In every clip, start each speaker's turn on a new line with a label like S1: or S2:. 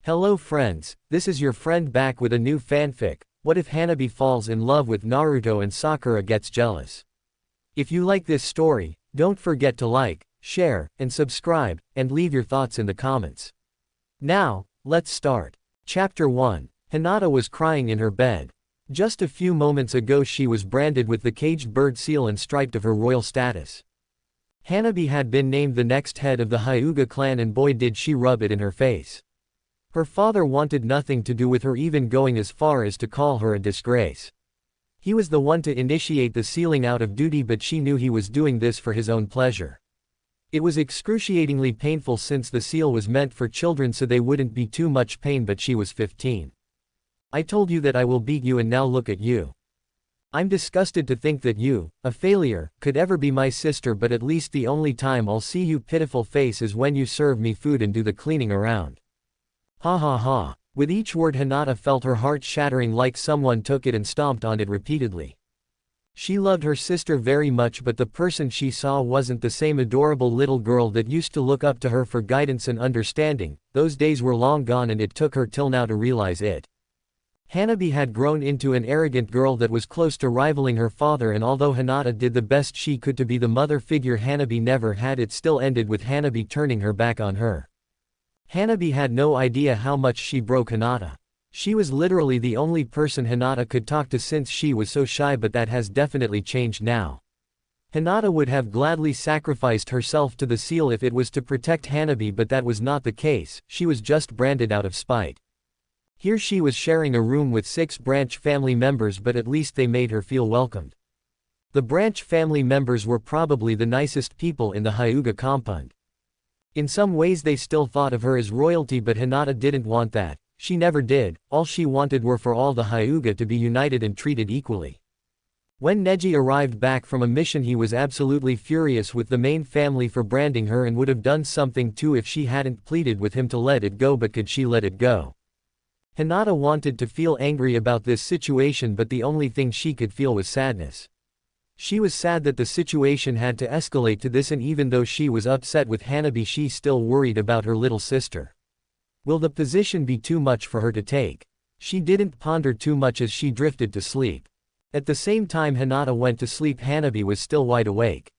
S1: Hello friends, this is your friend back with a new fanfic. What if Hanabi falls in love with Naruto and Sakura gets jealous? If you like this story, don't forget to like, share, and subscribe, and leave your thoughts in the comments. Now, let's start. Chapter 1. Hinata was crying in her bed. Just a few moments ago she was branded with the caged bird seal and striped of her royal status. Hanabi had been named the next head of the Hyuga clan, and boy did she rub it in her face. Her father wanted nothing to do with her, even going as far as to call her a disgrace. He was the one to initiate the sealing out of duty, but she knew he was doing this for his own pleasure. It was excruciatingly painful since the seal was meant for children so they wouldn't be too much pain, but she was 15. I told you that I will beat you and now look at you. I'm disgusted to think that you, a failure, could ever be my sister, but at least the only time I'll see you pitiful face is when you serve me food and do the cleaning around. Ha ha ha. With each word Hinata felt her heart shattering, like someone took it and stomped on it repeatedly. She loved her sister very much, but the person she saw wasn't the same adorable little girl that used to look up to her for guidance and understanding. Those days were long gone, and it took her till now to realize it. Hanabi had grown into an arrogant girl that was close to rivaling her father, and although Hinata did the best she could to be the mother figure Hanabi never had, it still ended with Hanabi turning her back on her. Hanabi had no idea how much she broke Hinata. She was literally the only person Hinata could talk to since she was so shy, but that has definitely changed now. Hinata would have gladly sacrificed herself to the seal if it was to protect Hanabi, but that was not the case. She was just branded out of spite. Here she was sharing a room with 6 branch family members, but at least they made her feel welcomed. The branch family members were probably the nicest people in the Hyuga compound. In some ways they still thought of her as royalty, but Hinata didn't want that. She never did. All she wanted were for all the Hyuga to be united and treated equally. When Neji arrived back from a mission, he was absolutely furious with the main family for branding her, and would have done something too if she hadn't pleaded with him to let it go, but could she let it go? Hinata wanted to feel angry about this situation, but the only thing she could feel was sadness. She was sad that the situation had to escalate to this, and even though she was upset with Hanabi, she still worried about her little sister. Will the position be too much for her to take? She didn't ponder too much as she drifted to sleep. At the same time Hinata went to sleep, Hanabi was still wide awake.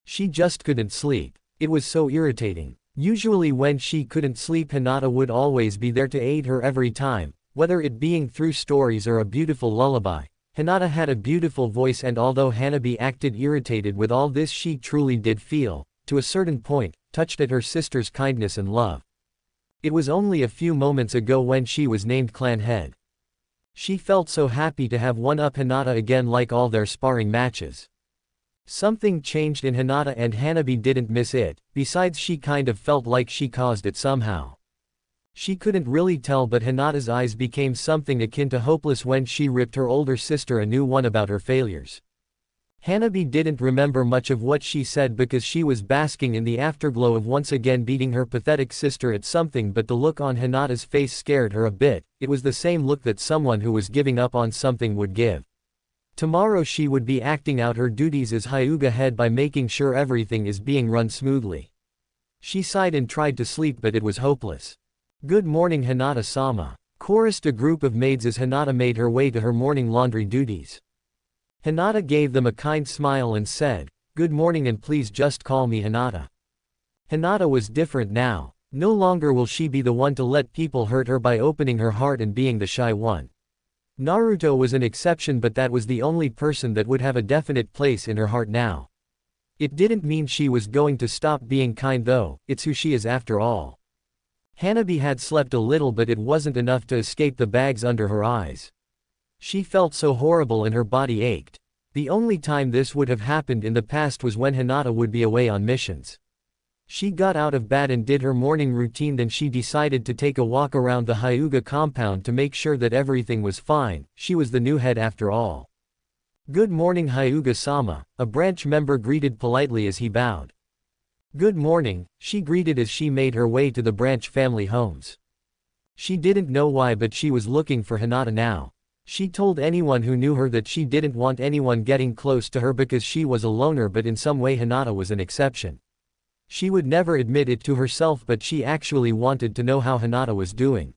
S1: She just couldn't sleep. It was so irritating. Usually when she couldn't sleep, Hinata would always be there to aid her every time, whether it being through stories or a beautiful lullaby. Hinata had a beautiful voice, and although Hanabi acted irritated with all this, she truly did feel, to a certain point, touched at her sister's kindness and love. It was only a few moments ago when she was named clan head. She felt so happy to have one-up Hinata again, like all their sparring matches. Something changed in Hinata, and Hanabi didn't miss it. Besides, she kind of felt like she caused it somehow. She couldn't really tell, but Hinata's eyes became something akin to hopeless when she ripped her older sister a new one about her failures. Hanabi didn't remember much of what she said because she was basking in the afterglow of once again beating her pathetic sister at something, but the look on Hinata's face scared her a bit. It was the same look that someone who was giving up on something would give. Tomorrow she would be acting out her duties as Hyuga head by making sure everything is being run smoothly. She sighed and tried to sleep, but it was hopeless. Good morning, Hinata-sama, chorused a group of maids as Hinata made her way to her morning laundry duties. Hinata gave them a kind smile and said, "Good morning, and please just call me Hinata." Hinata was different now. No longer will she be the one to let people hurt her by opening her heart and being the shy one. Naruto was an exception, but that was the only person that would have a definite place in her heart now. It didn't mean she was going to stop being kind though, it's who she is after all. Hanabi had slept a little, but it wasn't enough to escape the bags under her eyes. She felt so horrible and her body ached. The only time this would have happened in the past was when Hinata would be away on missions. She got out of bed and did her morning routine, then she decided to take a walk around the Hyuga compound to make sure that everything was fine. She was the new head after all. "Good morning, Hyuga-sama," a branch member greeted politely as he bowed. "Good morning," she greeted as she made her way to the branch family homes. She didn't know why, but she was looking for Hinata now. She told anyone who knew her that she didn't want anyone getting close to her because she was a loner, but in some way Hinata was an exception. She would never admit it to herself, but she actually wanted to know how Hinata was doing.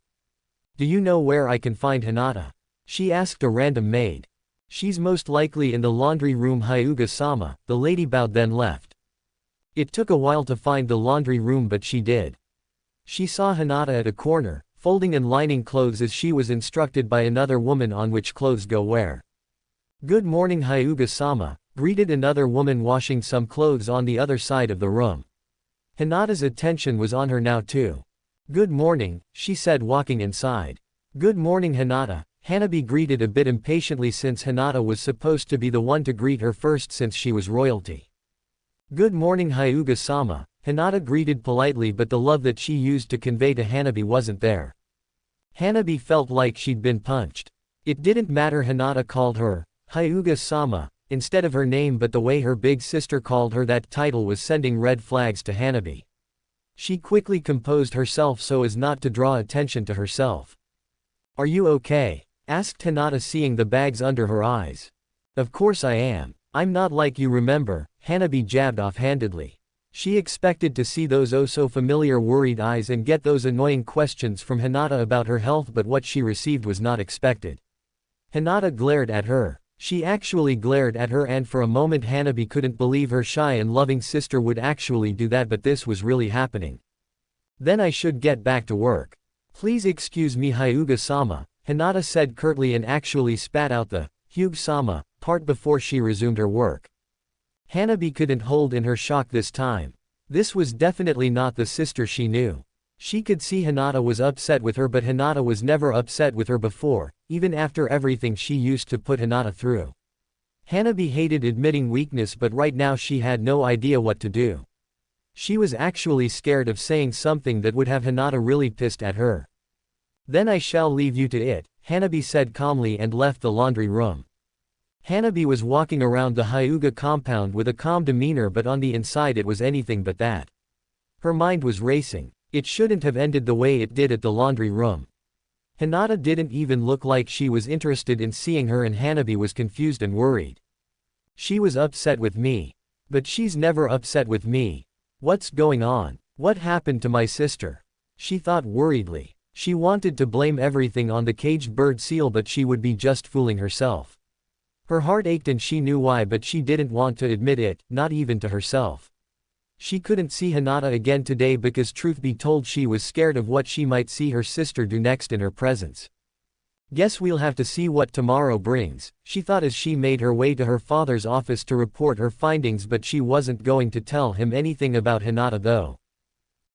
S1: "Do you know where I can find Hinata?" she asked a random maid. "She's most likely in the laundry room, Hyuga-sama," the lady bowed then left. It took a while to find the laundry room, but she did. She saw Hinata at a corner, folding and lining clothes as she was instructed by another woman on which clothes go where. "Good morning, Hyuga-sama," greeted another woman washing some clothes on the other side of the room. Hinata's attention was on her now too. "Good morning," she said walking inside. "Good morning, Hinata," Hanabi greeted a bit impatiently since Hinata was supposed to be the one to greet her first since she was royalty. "Good morning, Hyuga-sama," Hinata greeted politely, but the love that she used to convey to Hanabi wasn't there. Hanabi felt like she'd been punched. It didn't matter Hinata called her Hyuga-sama instead of her name, but the way her big sister called her that title was sending red flags to Hanabi. She quickly composed herself so as not to draw attention to herself. "Are you okay?" asked Hinata, seeing the bags under her eyes. "Of course I am. I'm not like you, remember," Hanabi jabbed offhandedly. She expected to see those oh-so-familiar worried eyes and get those annoying questions from Hinata about her health, but what she received was not expected. Hinata glared at her. She actually glared at her, and for a moment Hanabi couldn't believe her shy and loving sister would actually do that, but this was really happening. "Then I should get back to work. Please excuse me, Hyuga-sama," Hinata said curtly and actually spat out the Hyuga-sama part before she resumed her work. Hanabi couldn't hold in her shock this time. This was definitely not the sister she knew. She could see Hinata was upset with her, but Hinata was never upset with her before, even after everything she used to put Hinata through. Hanabi hated admitting weakness, but right now she had no idea what to do. She was actually scared of saying something that would have Hinata really pissed at her. "Then I shall leave you to it," Hanabi said calmly and left the laundry room. Hanabi was walking around the Hyuga compound with a calm demeanor, but on the inside it was anything but that. Her mind was racing. It shouldn't have ended the way it did at the laundry room. Hinata didn't even look like she was interested in seeing her, and Hanabi was confused and worried. "She was upset with me. But she's never upset with me. What's going on? What happened to my sister?" she thought worriedly. She wanted to blame everything on the caged bird seal, but she would be just fooling herself. Her heart ached and she knew why, but she didn't want to admit it, not even to herself. She couldn't see Hinata again today because, truth be told, she was scared of what she might see her sister do next in her presence. "Guess we'll have to see what tomorrow brings," she thought as she made her way to her father's office to report her findings, but she wasn't going to tell him anything about Hinata though.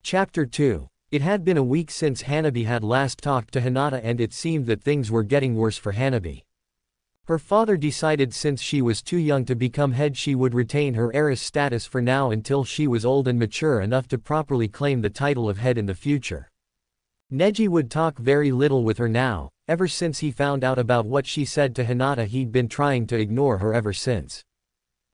S1: Chapter 2. It had been a week since Hanabi had last talked to Hinata, and it seemed that things were getting worse for Hanabi. Her father decided since she was too young to become head, she would retain her heiress status for now until she was old and mature enough to properly claim the title of head in the future. Neji would talk very little with her now. Ever since he found out about what she said to Hinata, he'd been trying to ignore her ever since.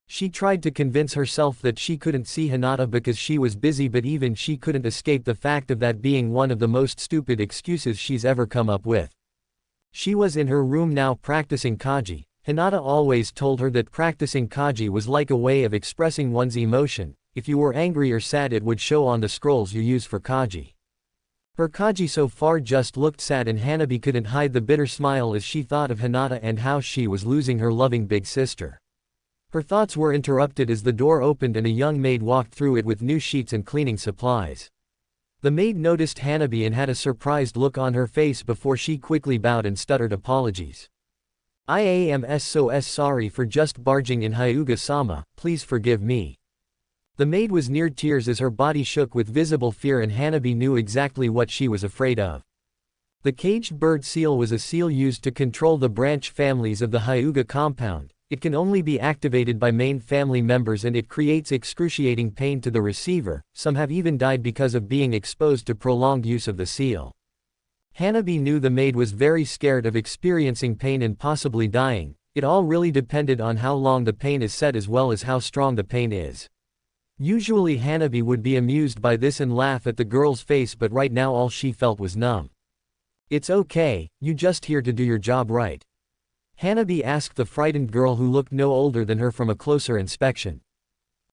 S1: She tried to convince herself that she couldn't see Hinata because she was busy, but even she couldn't escape the fact of that being one of the most stupid excuses she's ever come up with. She was in her room now practicing Kaji. Hinata always told her that practicing Kaji was like a way of expressing one's emotion. If you were angry or sad, it would show on the scrolls you use for Kaji. Her Kaji so far just looked sad, and Hanabi couldn't hide the bitter smile as she thought of Hinata and how she was losing her loving big sister. Her thoughts were interrupted as the door opened and a young maid walked through it with new sheets and cleaning supplies. The maid noticed Hanabi and had a surprised look on her face before she quickly bowed and stuttered apologies. "I am so sorry for just barging in, Hyuga-sama, please forgive me." The maid was near tears as her body shook with visible fear, and Hanabi knew exactly what she was afraid of. The caged bird seal was a seal used to control the branch families of the Hyuga compound. It can only be activated by main family members, and it creates excruciating pain to the receiver. Some have even died because of being exposed to prolonged use of the seal. Hanabi knew the maid was very scared of experiencing pain and possibly dying. It all really depended on how long the pain is set as well as how strong the pain is. Usually Hanabi would be amused by this and laugh at the girl's face, but right now all she felt was numb. "It's okay, you just here to do your job, right?" Hanabi asked the frightened girl who looked no older than her from a closer inspection.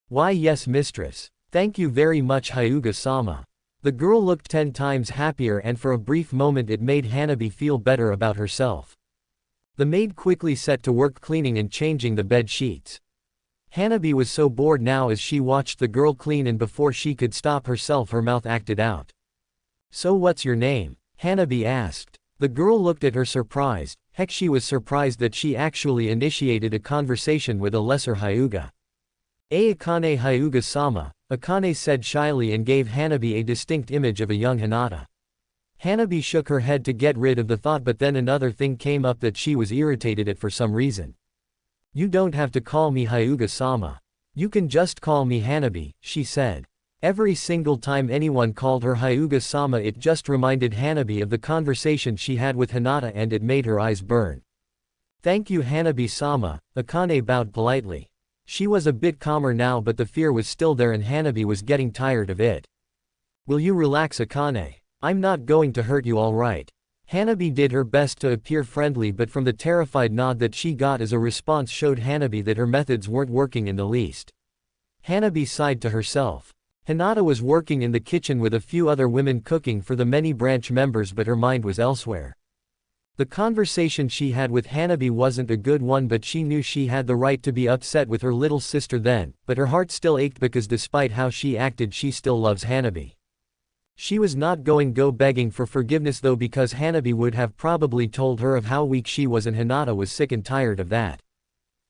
S1: "Why, yes, mistress. Thank you very much Hyuga-sama. The girl looked 10 times happier and for a brief moment it made Hanabi feel better about herself. The maid quickly set to work cleaning and changing the bed sheets. Hanabi was so bored now as she watched the girl clean, and before she could stop herself her mouth acted out. So what's your name? Hanabi asked. The girl looked at her surprised. Heck, she was surprised that she actually initiated a conversation with a lesser Hyuga. Akane Hyuga-sama, Akane said shyly and gave Hanabi a distinct image of a young Hinata. Hanabi shook her head to get rid of the thought, but then another thing came up that she was irritated at for some reason. You don't have to call me Hyuga-sama. You can just call me Hanabi, she said. Every single time anyone called her Hyuga-sama it just reminded Hanabi of the conversation she had with Hinata and it made her eyes burn. Thank you Hanabi-sama, Akane bowed politely. She was a bit calmer now, but the fear was still there and Hanabi was getting tired of it. Will you relax Akane? I'm not going to hurt you, alright? Hanabi did her best to appear friendly, but from the terrified nod that she got as a response showed Hanabi that her methods weren't working in the least. Hanabi sighed to herself. Hinata was working in the kitchen with a few other women cooking for the many branch members, but her mind was elsewhere. The conversation she had with Hanabi wasn't a good one, but she knew she had the right to be upset with her little sister then, but her heart still ached because despite how she acted she still loves Hanabi. She was not going go begging for forgiveness though, because Hanabi would have probably told her of how weak she was and Hinata was sick and tired of that.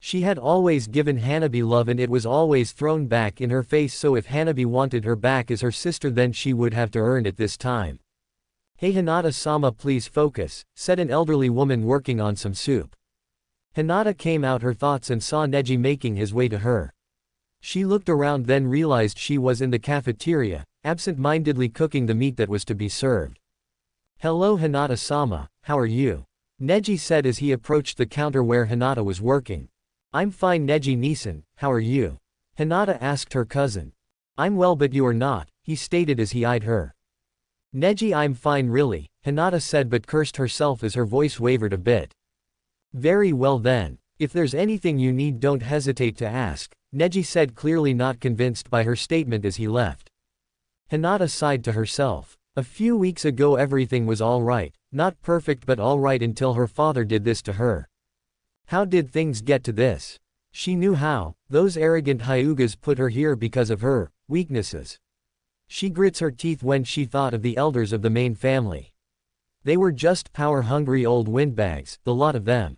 S1: She had always given Hanabi love and it was always thrown back in her face, so if Hanabi wanted her back as her sister then she would have to earn it this time. Hey Hinata-sama, please focus, said an elderly woman working on some soup. Hinata came out her thoughts and saw Neji making his way to her. She looked around then realized she was in the cafeteria, absent-mindedly cooking the meat that was to be served. Hello Hinata-sama, how are you? Neji said as he approached the counter where Hinata was working. I'm fine Neji-nisan, how are you? Hinata asked her cousin. I'm well but you are not, he stated as he eyed her. Neji, I'm fine really, Hinata said but cursed herself as her voice wavered a bit. Very well then, if there's anything you need don't hesitate to ask, Neji said, clearly not convinced by her statement as he left. Hinata sighed to herself. A few weeks ago everything was alright, not perfect but alright until her father did this to her. How did things get to this? She knew how. Those arrogant Hyugas put her here because of her weaknesses. She grits her teeth when she thought of the elders of the main family. They were just power-hungry old windbags, the lot of them.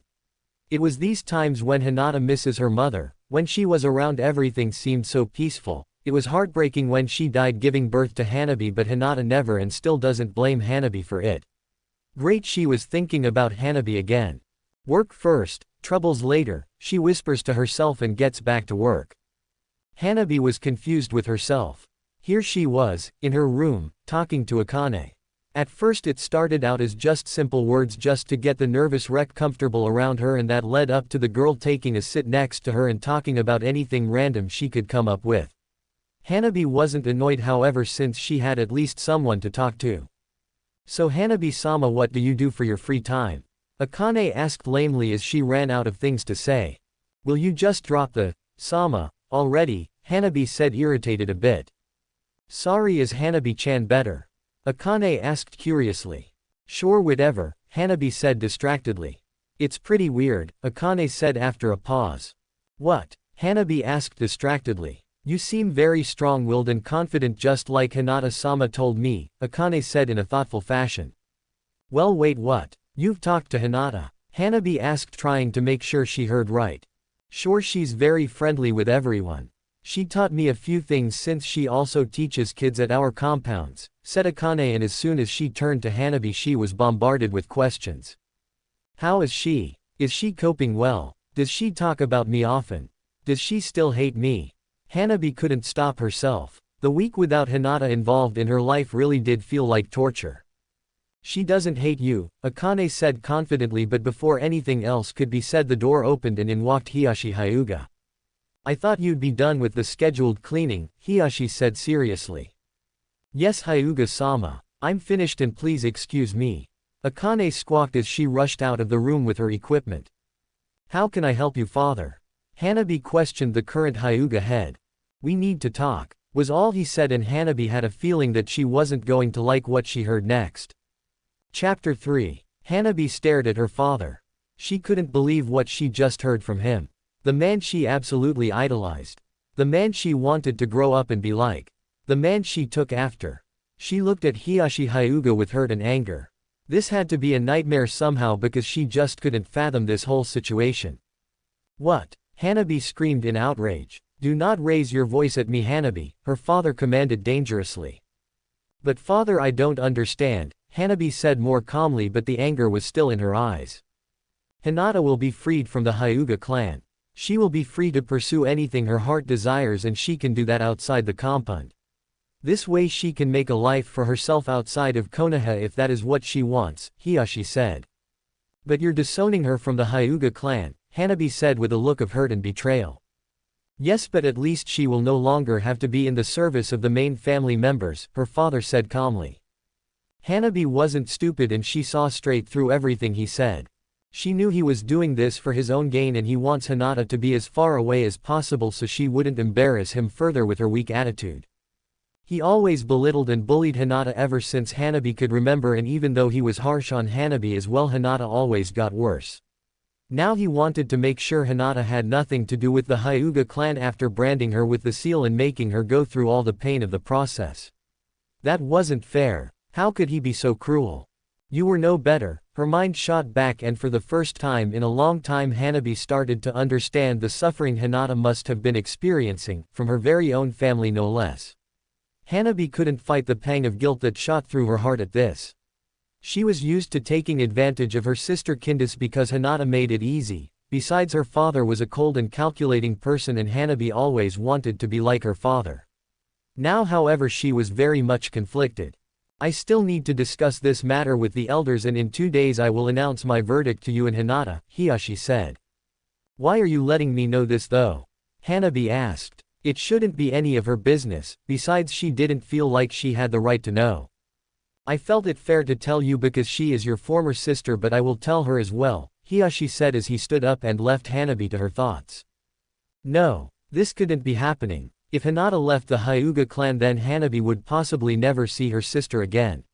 S1: It was these times when Hinata misses her mother. When she was around everything seemed so peaceful. It was heartbreaking when she died giving birth to Hanabi, but Hinata never and still doesn't blame Hanabi for it. Great, she was thinking about Hanabi again. Work first, troubles later, she whispers to herself and gets back to work. Hanabi was confused with herself. Here she was, in her room, talking to Akane. At first it started out as just simple words just to get the nervous wreck comfortable around her, and that led up to the girl taking a sit next to her and talking about anything random she could come up with. Hanabi wasn't annoyed however, since she had at least someone to talk to. So Hanabi-sama, what do you do for your free time? Akane asked lamely as she ran out of things to say. Will you just drop the sama already? Hanabi said, irritated a bit. Sorry, is Hanabi-chan better? Akane asked curiously. Sure, whatever, Hanabi said distractedly. It's pretty weird, Akane said after a pause. What? Hanabi asked distractedly. You seem very strong-willed and confident, just like Hinata-sama told me, Akane said in a thoughtful fashion. Well, wait, what? You've talked to Hinata? Hanabi asked, trying to make sure she heard right. Sure, she's very friendly with everyone. She taught me a few things since she also teaches kids at our compounds, said Akane, and as soon as she turned to Hanabi she was bombarded with questions. How is she? Is she coping well? Does she talk about me often? Does she still hate me? Hanabi couldn't stop herself. The week without Hinata involved in her life really did feel like torture. She doesn't hate you, Akane said confidently, but before anything else could be said the door opened and in walked Hiyashi Hyuga. I thought you'd be done with the scheduled cleaning, Hiyashi said seriously. Yes Hyuga-sama. I'm finished and please excuse me. Akane squawked as she rushed out of the room with her equipment. How can I help you, father? Hanabi questioned the current Hyuga head. We need to talk. was all he said, and Hanabi had a feeling that she wasn't going to like what she heard next. Chapter 3. Hanabi stared at her father. She couldn't believe what she just heard from him. The man she absolutely idolized. The man she wanted to grow up and be like. The man she took after. She looked at Hanabi Hyuga with hurt and anger. This had to be a nightmare somehow because she just couldn't fathom this whole situation. What? Hanabi screamed in outrage. Do not raise your voice at me, Hanabi, her father commanded dangerously. But father, I don't understand, Hanabi said more calmly, but the anger was still in her eyes. Hinata will be freed from the Hyuga clan. She will be free to pursue anything her heart desires, and she can do that outside the compound. This way she can make a life for herself outside of Konoha if that is what she wants, Hanabi said. But you're disowning her from the Hyuga clan, Hanabi said with a look of hurt and betrayal. Yes, but at least she will no longer have to be in the service of the main family members, her father said calmly. Hanabi wasn't stupid and she saw straight through everything he said. She knew he was doing this for his own gain, and he wants Hinata to be as far away as possible so she wouldn't embarrass him further with her weak attitude. He always belittled and bullied Hinata ever since Hanabi could remember, and even though he was harsh on Hanabi as well, Hinata always got worse. Now he wanted to make sure Hinata had nothing to do with the Hyuga clan after branding her with the seal and making her go through all the pain of the process. That wasn't fair. How could he be so cruel? You were no better, her mind shot back, and for the first time in a long time Hanabi started to understand the suffering Hinata must have been experiencing, from her very own family no less. Hanabi couldn't fight the pang of guilt that shot through her heart at this. She was used to taking advantage of her sister Candice because Hinata made it easy. Besides, her father was a cold and calculating person, and Hanabi always wanted to be like her father. Now, however, she was very much conflicted. I still need to discuss this matter with the elders, and in 2 days I will announce my verdict to you and Hinata, Hanabi said. Why are you letting me know this though? Hanabi asked. It shouldn't be any of her business, besides she didn't feel like she had the right to know. I felt it fair to tell you because she is your former sister, but I will tell her as well, Hanabi said as he stood up and left Hanabi to her thoughts. No, this couldn't be happening. If Hinata left the Hyuga clan, then Hanabi would possibly never see her sister again.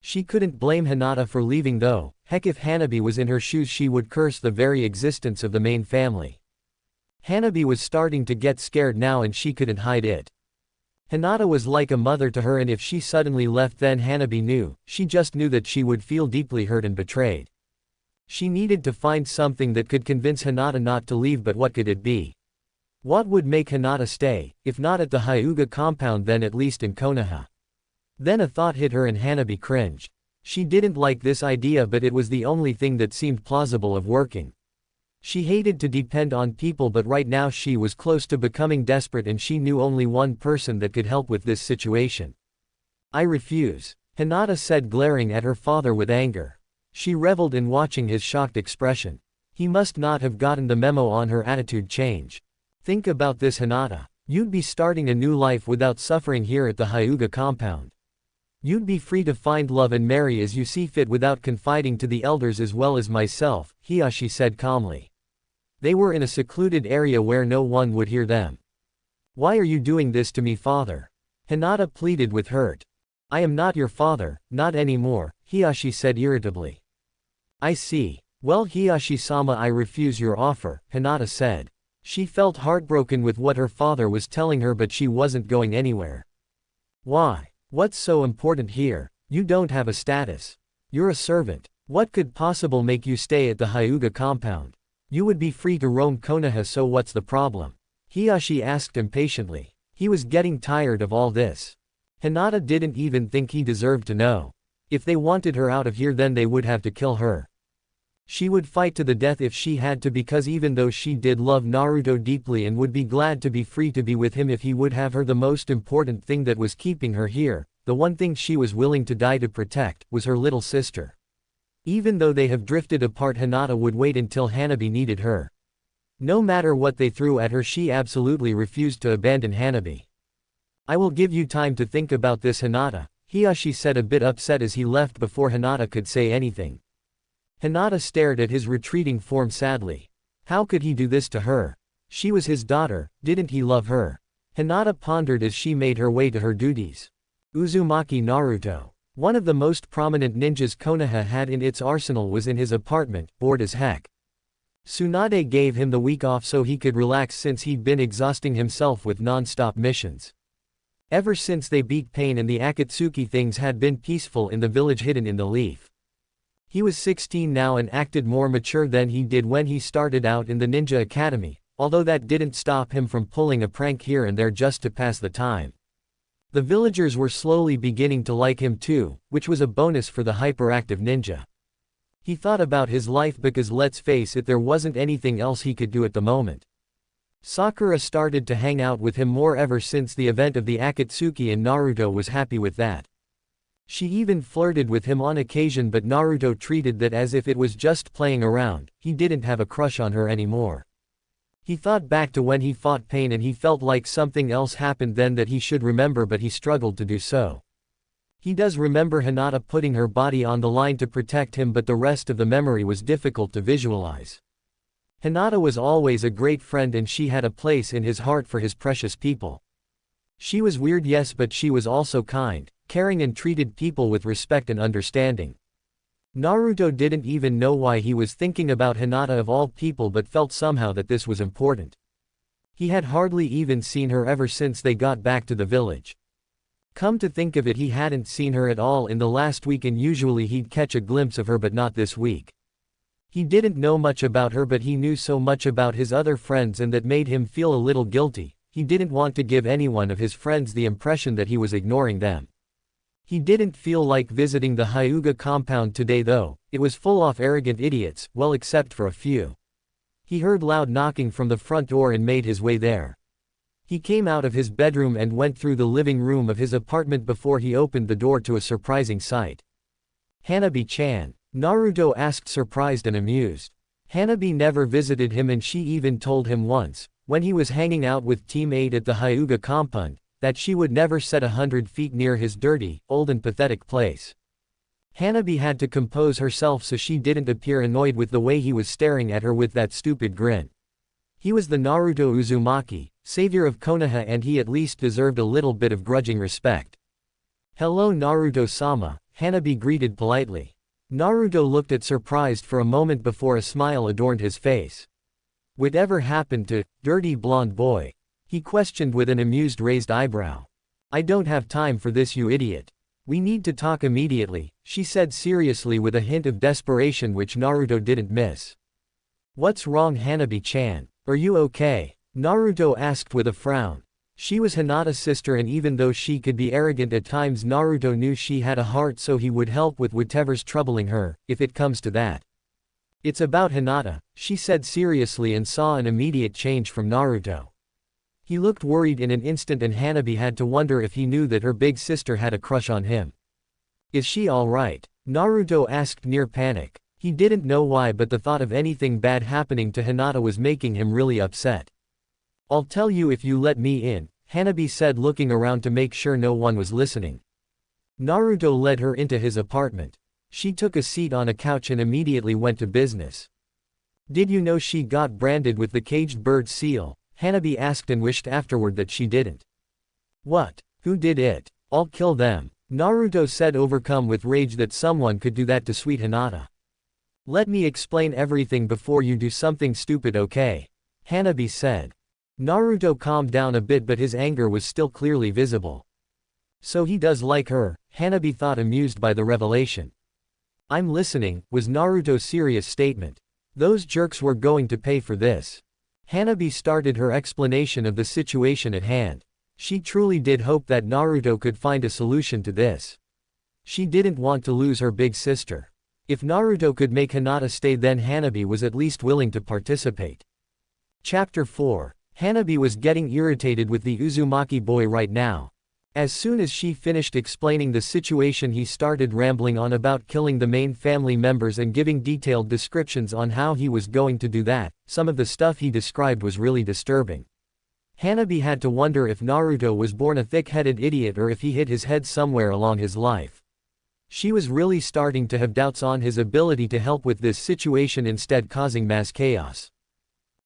S1: She couldn't blame Hinata for leaving though. Heck, if Hanabi was in her shoes she would curse the very existence of the main family. Hanabi was starting to get scared now, and she couldn't hide it. Hinata was like a mother to her, and if she suddenly left, then Hanabi knew, she just knew that she would feel deeply hurt and betrayed. She needed to find something that could convince Hinata not to leave, but what could it be? What would make Hinata stay, if not at the Hyuga compound then at least in Konoha? Then a thought hit her and Hanabi cringed. She didn't like this idea, but it was the only thing that seemed plausible of working. She hated to depend on people, but right now she was close to becoming desperate, and she knew only one person that could help with this situation. I refuse, Hinata said, glaring at her father with anger. She reveled in watching his shocked expression. He must not have gotten the memo on her attitude change. Think about this, Hinata. You'd be starting a new life without suffering here at the Hyuga compound. You'd be free to find love and marry as you see fit without confiding to the elders as well as myself, Hanabi said calmly. They were in a secluded area where no one would hear them. Why are you doing this to me, father? Hinata pleaded with hurt. I am not your father, not anymore, Hanabi said irritably. I see. Well, Hanabi-sama, I refuse your offer, Hinata said. She felt heartbroken with what her father was telling her, but she wasn't going anywhere. Why? What's so important here? You don't have a status. You're a servant. What could possibly make you stay at the Hyuga compound? You would be free to roam Konoha, so what's the problem? Hanabi asked impatiently. He was getting tired of all this. Hinata didn't even think he deserved to know. If they wanted her out of here, then they would have to kill her. She would fight to the death if she had to, because even though she did love Naruto deeply and would be glad to be free to be with him if he would have her, the most important thing that was keeping her here, the one thing she was willing to die to protect, was her little sister. Even though they have drifted apart, Hinata would wait until Hanabi needed her. No matter what they threw at her, she absolutely refused to abandon Hanabi. I will give you time to think about this, Hinata, Hanabi said, a bit upset as he left before Hinata could say anything. Hinata stared at his retreating form sadly. How could he do this to her? She was his daughter, didn't he love her? Hinata pondered as she made her way to her duties. Uzumaki Naruto. One of the most prominent ninjas Konoha had in its arsenal was in his apartment, bored as heck. Tsunade gave him the week off so he could relax since he'd been exhausting himself with non-stop missions. Ever since they beat Pain and the Akatsuki, things had been peaceful in the village hidden in the leaf. He was 16 now and acted more mature than he did when he started out in the ninja academy, although that didn't stop him from pulling a prank here and there just to pass the time. The villagers were slowly beginning to like him too, which was a bonus for the hyperactive ninja. He thought about his life because let's face it, there wasn't anything else he could do at the moment. Sakura started to hang out with him more ever since the event of the Akatsuki, and Naruto was happy with that. She even flirted with him on occasion, but Naruto treated that as if it was just playing around. He didn't have a crush on her anymore. He thought back to when he fought Pain and he felt like something else happened then that he should remember, but he struggled to do so. He does remember Hinata putting her body on the line to protect him, but the rest of the memory was difficult to visualize. Hinata was always a great friend and she had a place in his heart for his precious people. She was weird, yes, but she was also kind, caring, and treated people with respect and understanding. Naruto didn't even know why he was thinking about Hinata of all people, but felt somehow that this was important. He had hardly even seen her ever since they got back to the village. Come to think of it, he hadn't seen her at all in the last week, and usually he'd catch a glimpse of her, but not this week. He didn't know much about her, but he knew so much about his other friends, and that made him feel a little guilty. He didn't want to give anyone of his friends the impression that he was ignoring them. He didn't feel like visiting the Hyuga compound today though. It was full of arrogant idiots, well, except for a few. He heard loud knocking from the front door and made his way there. He came out of his bedroom and went through the living room of his apartment before he opened the door to a surprising sight. Hanabi-chan, Naruto asked, surprised and amused. Hanabi never visited him, and she even told him once, when he was hanging out with Team 8 at the Hyuga compound, that she would never set 100 feet near his dirty, old and pathetic place. Hanabi had to compose herself so she didn't appear annoyed with the way he was staring at her with that stupid grin. He was the Naruto Uzumaki, savior of Konoha, and he at least deserved a little bit of grudging respect. "Hello Naruto-sama," Hanabi greeted politely. Naruto looked at surprised for a moment before a smile adorned his face. "Whatever happened to dirty blonde boy?" he questioned with an amused raised eyebrow. "I don't have time for this, you idiot. We need to talk immediately," she said seriously with a hint of desperation which Naruto didn't miss. "What's wrong, Hanabi-chan? Are you okay?" Naruto asked with a frown. She was Hinata's sister, and even though she could be arrogant at times, Naruto knew she had a heart, so he would help with whatever's troubling her, if it comes to that. "It's about Hinata," she said seriously, and saw an immediate change from Naruto. He looked worried in an instant, and Hanabi had to wonder if he knew that her big sister had a crush on him. "Is she alright?" Naruto asked near panic. He didn't know why, but the thought of anything bad happening to Hinata was making him really upset. "I'll tell you if you let me in," Hanabi said, looking around to make sure no one was listening. Naruto led her into his apartment. She took a seat on a couch and immediately went to business. "Did you know she got branded with the caged bird seal?" Hanabi asked, and wished afterward that she didn't. "What? Who did it? I'll kill them," Naruto said, overcome with rage that someone could do that to sweet Hinata. "Let me explain everything before you do something stupid, okay?" Hanabi said. Naruto calmed down a bit, but his anger was still clearly visible. "So he does like her," Hanabi thought, amused by the revelation. "I'm listening," was Naruto's serious statement. "Those jerks were going to pay for this." Hanabi started her explanation of the situation at hand. She truly did hope that Naruto could find a solution to this. She didn't want to lose her big sister. If Naruto could make Hinata stay, then Hanabi was at least willing to participate. Chapter 4. Hanabi was getting irritated with the Uzumaki boy right now. As soon as she finished explaining the situation, he started rambling on about killing the main family members and giving detailed descriptions on how he was going to do that. Some of the stuff he described was really disturbing. Hanabi had to wonder if Naruto was born a thick-headed idiot or if he hit his head somewhere along his life. She was really starting to have doubts on his ability to help with this situation, instead causing mass chaos.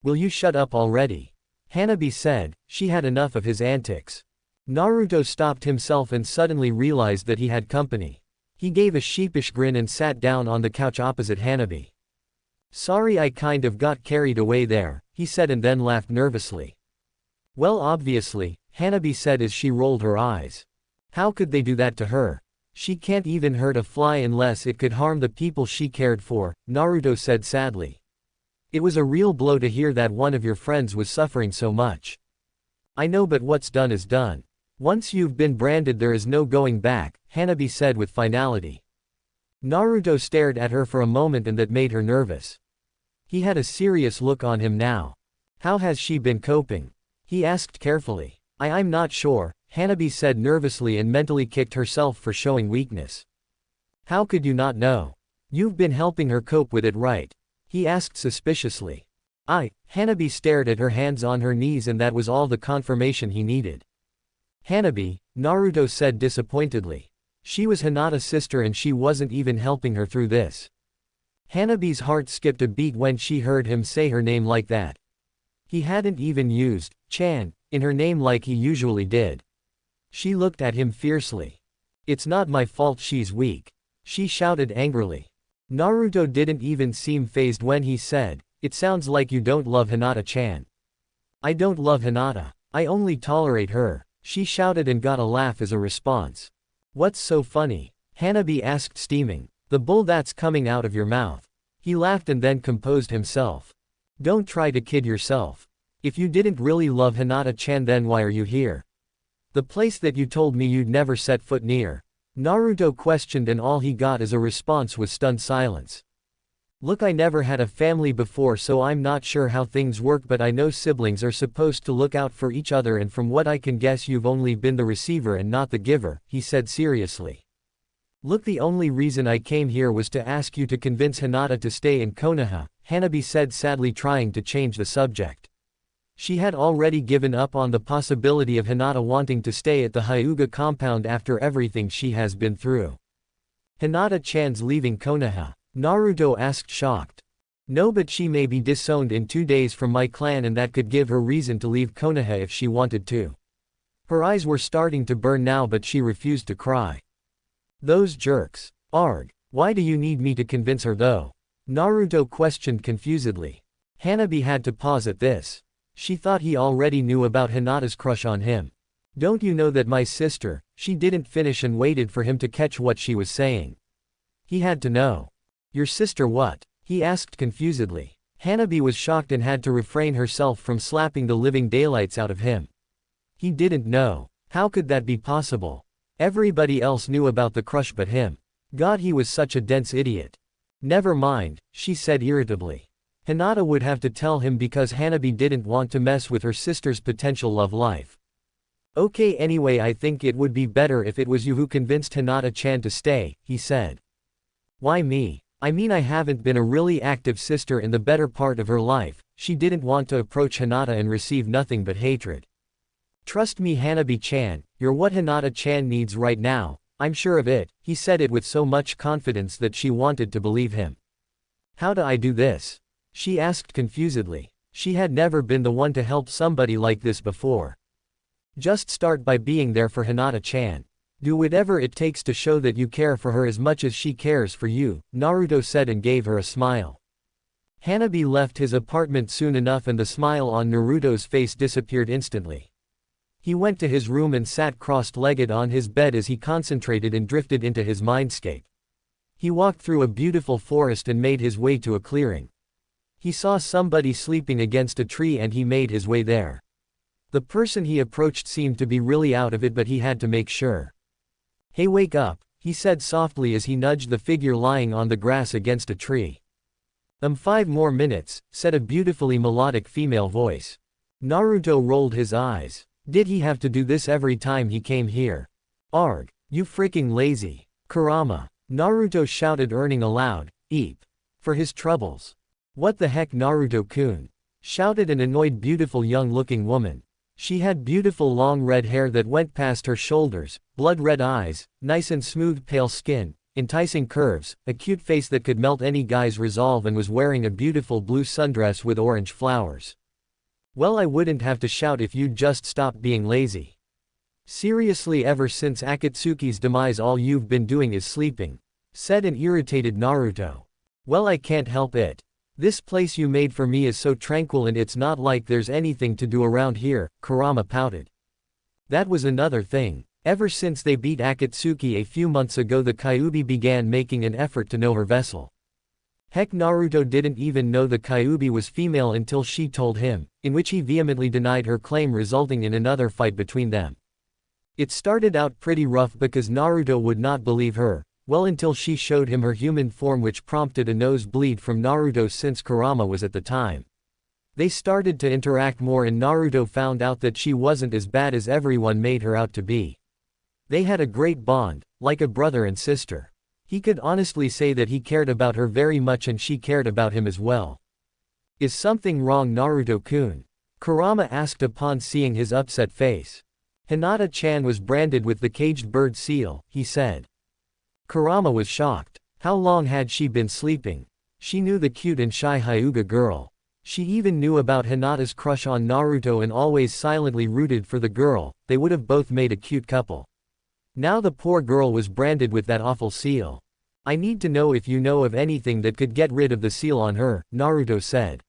S1: "Will you shut up already?" Hanabi said. She had enough of his antics. Naruto stopped himself and suddenly realized that he had company. He gave a sheepish grin and sat down on the couch opposite Hanabi. Sorry, I kind of got carried away there, he said and then laughed nervously. Well, obviously, Hanabi said as she rolled her eyes. How could they do that to her? She can't even hurt a fly unless it could harm the people she cared for, Naruto said sadly. It was a real blow to hear that one of your friends was suffering so much. I know, but what's done is done. Once you've been branded, there is no going back, Hanabi said with finality. Naruto stared at her for a moment and that made her nervous. He had a serious look on him now. How has she been coping? He asked carefully. I'm not sure, Hanabi said nervously and mentally kicked herself for showing weakness. How could you not know? You've been helping her cope with it, right? He asked suspiciously. Hanabi stared at her hands on her knees, and that was all the confirmation he needed. Hanabi, Naruto said disappointedly. She was Hinata's sister and she wasn't even helping her through this. Hanabi's heart skipped a beat when she heard him say her name like that. He hadn't even used Chan in her name like he usually did. She looked at him fiercely. It's not my fault she's weak, she shouted angrily. Naruto didn't even seem fazed when he said, it sounds like you don't love Hinata-chan. I don't love Hinata, I only tolerate her, she shouted and got a laugh as a response. What's so funny? Hanabi asked, steaming. The bull that's coming out of your mouth. He laughed and then composed himself. Don't try to kid yourself. If you didn't really love Hinata-chan, then why are you here? The place that you told me you'd never set foot near. Naruto questioned, and all he got as a response was stunned silence. Look, I never had a family before, so I'm not sure how things work, but I know siblings are supposed to look out for each other, and from what I can guess you've only been the receiver and not the giver, he said seriously. Look, the only reason I came here was to ask you to convince Hinata to stay in Konoha, Hanabi said sadly, trying to change the subject. She had already given up on the possibility of Hinata wanting to stay at the Hyuga compound after everything she has been through. Hinata-chan's leaving Konoha? Naruto asked, shocked. No, but she may be disowned in 2 days from my clan, and that could give her reason to leave Konoha if she wanted to. Her eyes were starting to burn now, but she refused to cry. Those jerks. Arg. Why do you need me to convince her though? Naruto questioned confusedly. Hanabi had to pause at this. She thought he already knew about Hinata's crush on him. Don't you know that my sister? She didn't finish and waited for him to catch what she was saying. He had to know. Your sister what? He asked confusedly. Hanabi was shocked and had to refrain herself from slapping the living daylights out of him. He didn't know. How could that be possible? Everybody else knew about the crush but him. God, he was such a dense idiot. Never mind, she said irritably. Hinata would have to tell him because Hanabi didn't want to mess with her sister's potential love life. Okay, anyway, I think it would be better if it was you who convinced Hinata-chan to stay, he said. Why me? I mean, I haven't been a really active sister in the better part of her life. She didn't want to approach Hinata and receive nothing but hatred. Trust me, Hanabi-chan, you're what Hinata-chan needs right now, I'm sure of it, he said it with so much confidence that she wanted to believe him. How do I do this? She asked confusedly. She had never been the one to help somebody like this before. Just start by being there for Hinata-chan. Do whatever it takes to show that you care for her as much as she cares for you, Naruto said and gave her a smile. Hanabi left his apartment soon enough and the smile on Naruto's face disappeared instantly. He went to his room and sat crossed-legged on his bed as he concentrated and drifted into his mindscape. He walked through a beautiful forest and made his way to a clearing. He saw somebody sleeping against a tree and he made his way there. The person he approached seemed to be really out of it, but he had to make sure. Hey, wake up, he said softly as he nudged the figure lying on the grass against a tree. 5 more minutes, said a beautifully melodic female voice. Naruto rolled his eyes. Did he have to do this every time he came here? Arg, you freaking lazy. Kurama. Naruto shouted, earning a loud eep for his troubles. What the heck, Naruto-kun? Shouted an annoyed beautiful young-looking woman. She had beautiful long red hair that went past her shoulders, blood-red eyes, nice and smooth pale skin, enticing curves, a cute face that could melt any guy's resolve, and was wearing a beautiful blue sundress with orange flowers. Well, I wouldn't have to shout if you'd just stop being lazy. Seriously, ever since Akatsuki's demise all you've been doing is sleeping, said an irritated Naruto. Well, I can't help it. This place you made for me is so tranquil and it's not like there's anything to do around here, Kurama pouted. That was another thing. Ever since they beat Akatsuki a few months ago, the Kyuubi began making an effort to know her vessel. Heck, Naruto didn't even know the Kyuubi was female until she told him, in which he vehemently denied her claim, resulting in another fight between them. It started out pretty rough because Naruto would not believe her, well, until she showed him her human form, which prompted a nosebleed from Naruto since Kurama was at the time. They started to interact more and Naruto found out that she wasn't as bad as everyone made her out to be. They had a great bond, like a brother and sister. He could honestly say that he cared about her very much and she cared about him as well. Is something wrong, Naruto-kun? Kurama asked upon seeing his upset face. Hinata-chan was branded with the caged bird seal, he said. Kurama was shocked. How long had she been sleeping? She knew the cute and shy Hyuga girl. She even knew about Hinata's crush on Naruto and always silently rooted for the girl. They would have both made a cute couple. Now the poor girl was branded with that awful seal. I need to know if you know of anything that could get rid of the seal on her, Naruto said.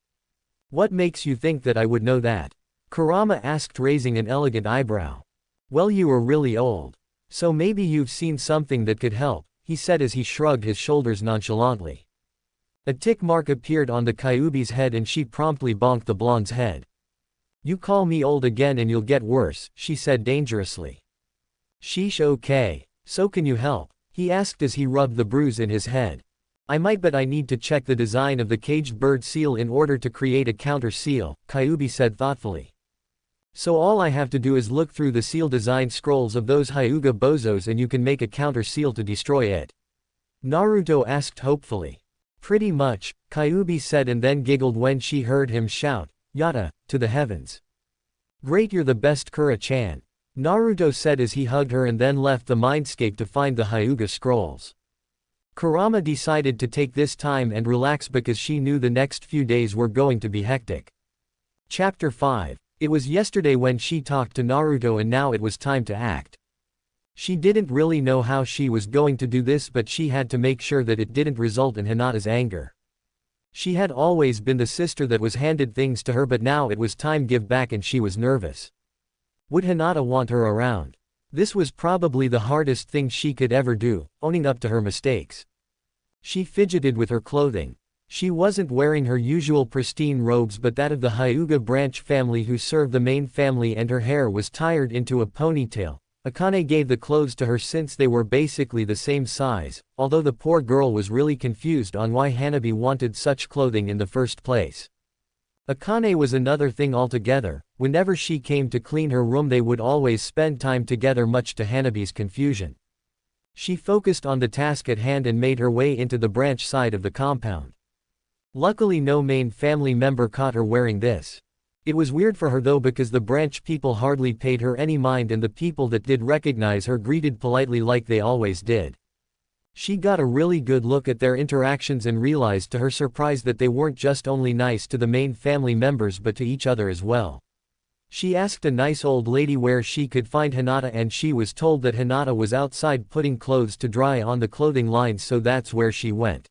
S1: What makes you think that I would know that? Kurama asked, raising an elegant eyebrow. Well, you were really old. So maybe you've seen something that could help, he said as he shrugged his shoulders nonchalantly. A tick mark appeared on the Kyuubi's head and she promptly bonked the blonde's head. You call me old again and you'll get worse, she said dangerously. Sheesh, okay. So can you help? He asked as he rubbed the bruise in his head. I might, but I need to check the design of the caged bird seal in order to create a counter seal, Kyuubi said thoughtfully. So all I have to do is look through the seal design scrolls of those Hyuga bozos and you can make a counter seal to destroy it? Naruto asked hopefully. Pretty much, Kyuubi said and then giggled when she heard him shout, Yata, to the heavens. Great, you're the best, Kura-chan. Naruto said as he hugged her and then left the mindscape to find the Hyuga scrolls. Kurama decided to take this time and relax because she knew the next few days were going to be hectic. Chapter 5. It was yesterday when she talked to Naruto and now it was time to act. She didn't really know how she was going to do this, but she had to make sure that it didn't result in Hinata's anger. She had always been the sister that was handed things to her, but now it was time give back and she was nervous. Would Hinata want her around? This was probably the hardest thing she could ever do, owning up to her mistakes. She fidgeted with her clothing. She wasn't wearing her usual pristine robes but that of the Hyuga branch family who served the main family, and her hair was tied into a ponytail. Akane gave the clothes to her since they were basically the same size, although the poor girl was really confused on why Hanabi wanted such clothing in the first place. Akane was another thing altogether. Whenever she came to clean her room they would always spend time together, much to Hanabi's confusion. She focused on the task at hand and made her way into the branch side of the compound. Luckily no main family member caught her wearing this. It was weird for her though because the branch people hardly paid her any mind and the people that did recognize her greeted politely like they always did. She got a really good look at their interactions and realized to her surprise that they weren't just only nice to the main family members but to each other as well. She asked a nice old lady where she could find Hinata and she was told that Hinata was outside putting clothes to dry on the clothing lines, so that's where she went.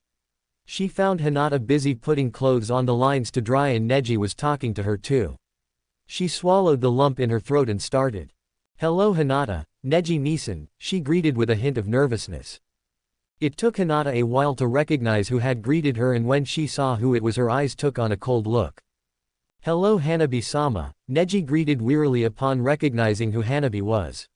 S1: She found Hinata busy putting clothes on the lines to dry and Neji was talking to her too. She swallowed the lump in her throat and started. Hello Hinata, Neji-Nisan, she greeted with a hint of nervousness. It took Hinata a while to recognize who had greeted her, and when she saw who it was her eyes took on a cold look. Hello Hanabi-sama, Neji greeted wearily upon recognizing who Hanabi was.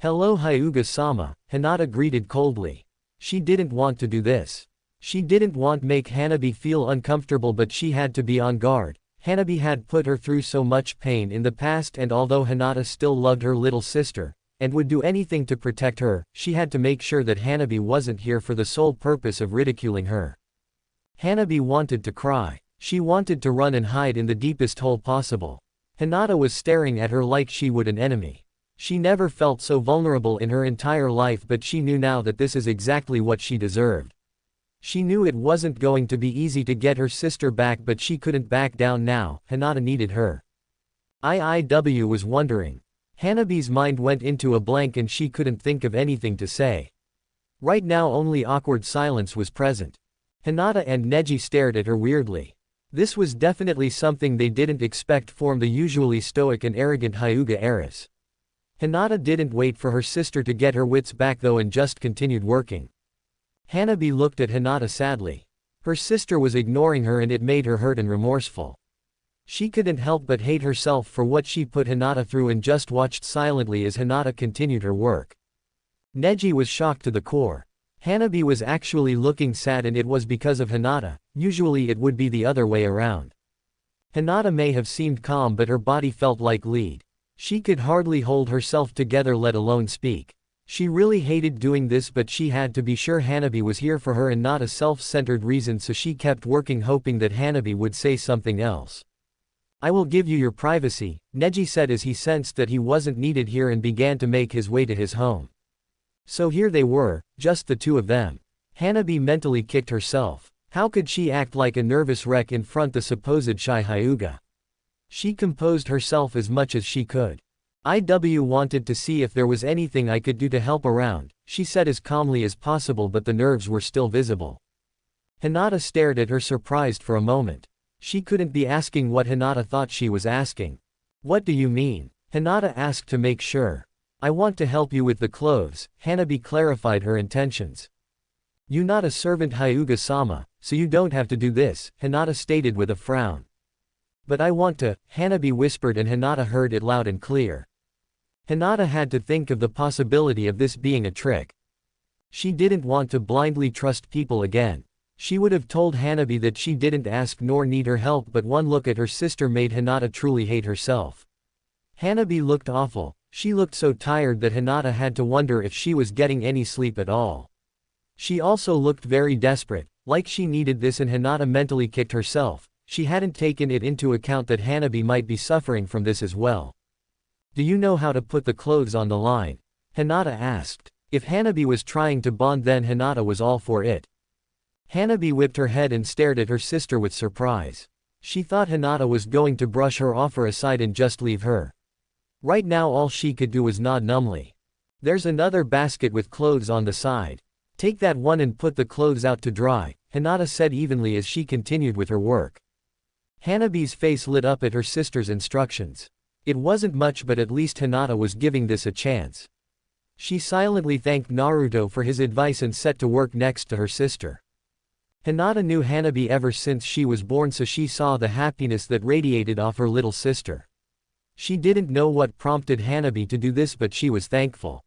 S1: Hello Hyuga-sama, Hinata greeted coldly. She didn't want to do this. She didn't want to make Hanabi feel uncomfortable, but she had to be on guard. Hanabi had put her through so much pain in the past, and although Hinata still loved her little sister, and would do anything to protect her, she had to make sure that Hanabi wasn't here for the sole purpose of ridiculing her. Hanabi wanted to cry. She wanted to run and hide in the deepest hole possible. Hinata was staring at her like she would an enemy. She never felt so vulnerable in her entire life, but she knew now that this is exactly what she deserved. She knew it wasn't going to be easy to get her sister back, but she couldn't back down now. Hinata needed her. IIW was wondering. Hanabi's mind went into a blank and she couldn't think of anything to say. Right now only awkward silence was present. Hinata and Neji stared at her weirdly. This was definitely something they didn't expect from the usually stoic and arrogant Hyuga heiress. Hinata didn't wait for her sister to get her wits back though and just continued working. Hanabi looked at Hinata sadly. Her sister was ignoring her and it made her hurt and remorseful. She couldn't help but hate herself for what she put Hinata through and just watched silently as Hinata continued her work. Neji was shocked to the core. Hanabi was actually looking sad and it was because of Hinata, usually it would be the other way around. Hinata may have seemed calm but her body felt like lead. She could hardly hold herself together let alone speak. She really hated doing this but she had to be sure Hanabi was here for her and not a self-centered reason so she kept working hoping that Hanabi would say something else. I will give you your privacy, Neji said as he sensed that he wasn't needed here and began to make his way to his home. So here they were, just the two of them. Hanabi mentally kicked herself. How could she act like a nervous wreck in front the supposed shy Hyuga? She composed herself as much as she could. IW wanted to see if there was anything I could do to help around, she said as calmly as possible but the nerves were still visible. Hinata stared at her surprised for a moment. She couldn't be asking what Hinata thought she was asking. What do you mean? Hinata asked to make sure. I want to help you with the clothes, Hanabi clarified her intentions. You not a servant Hyuga-sama, so you don't have to do this, Hinata stated with a frown. But I want to, Hanabi whispered and Hinata heard it loud and clear. Hinata had to think of the possibility of this being a trick. She didn't want to blindly trust people again. She would have told Hanabi that she didn't ask nor need her help but one look at her sister made Hinata truly hate herself. Hanabi looked awful, she looked so tired that Hinata had to wonder if she was getting any sleep at all. She also looked very desperate, like she needed this and Hinata mentally kicked herself. She hadn't taken it into account that Hanabi might be suffering from this as well. Do you know how to put the clothes on the line? Hinata asked. If Hanabi was trying to bond then Hinata was all for it. Hanabi whipped her head and stared at her sister with surprise. She thought Hinata was going to brush her offer aside and just leave her. Right now all she could do was nod numbly. There's another basket with clothes on the side. Take that one and put the clothes out to dry, Hinata said evenly as she continued with her work. Hanabi's face lit up at her sister's instructions. It wasn't much but at least Hinata was giving this a chance. She silently thanked Naruto for his advice and set to work next to her sister. Hinata knew Hanabi ever since she was born so she saw the happiness that radiated off her little sister. She didn't know what prompted Hanabi to do this but she was thankful.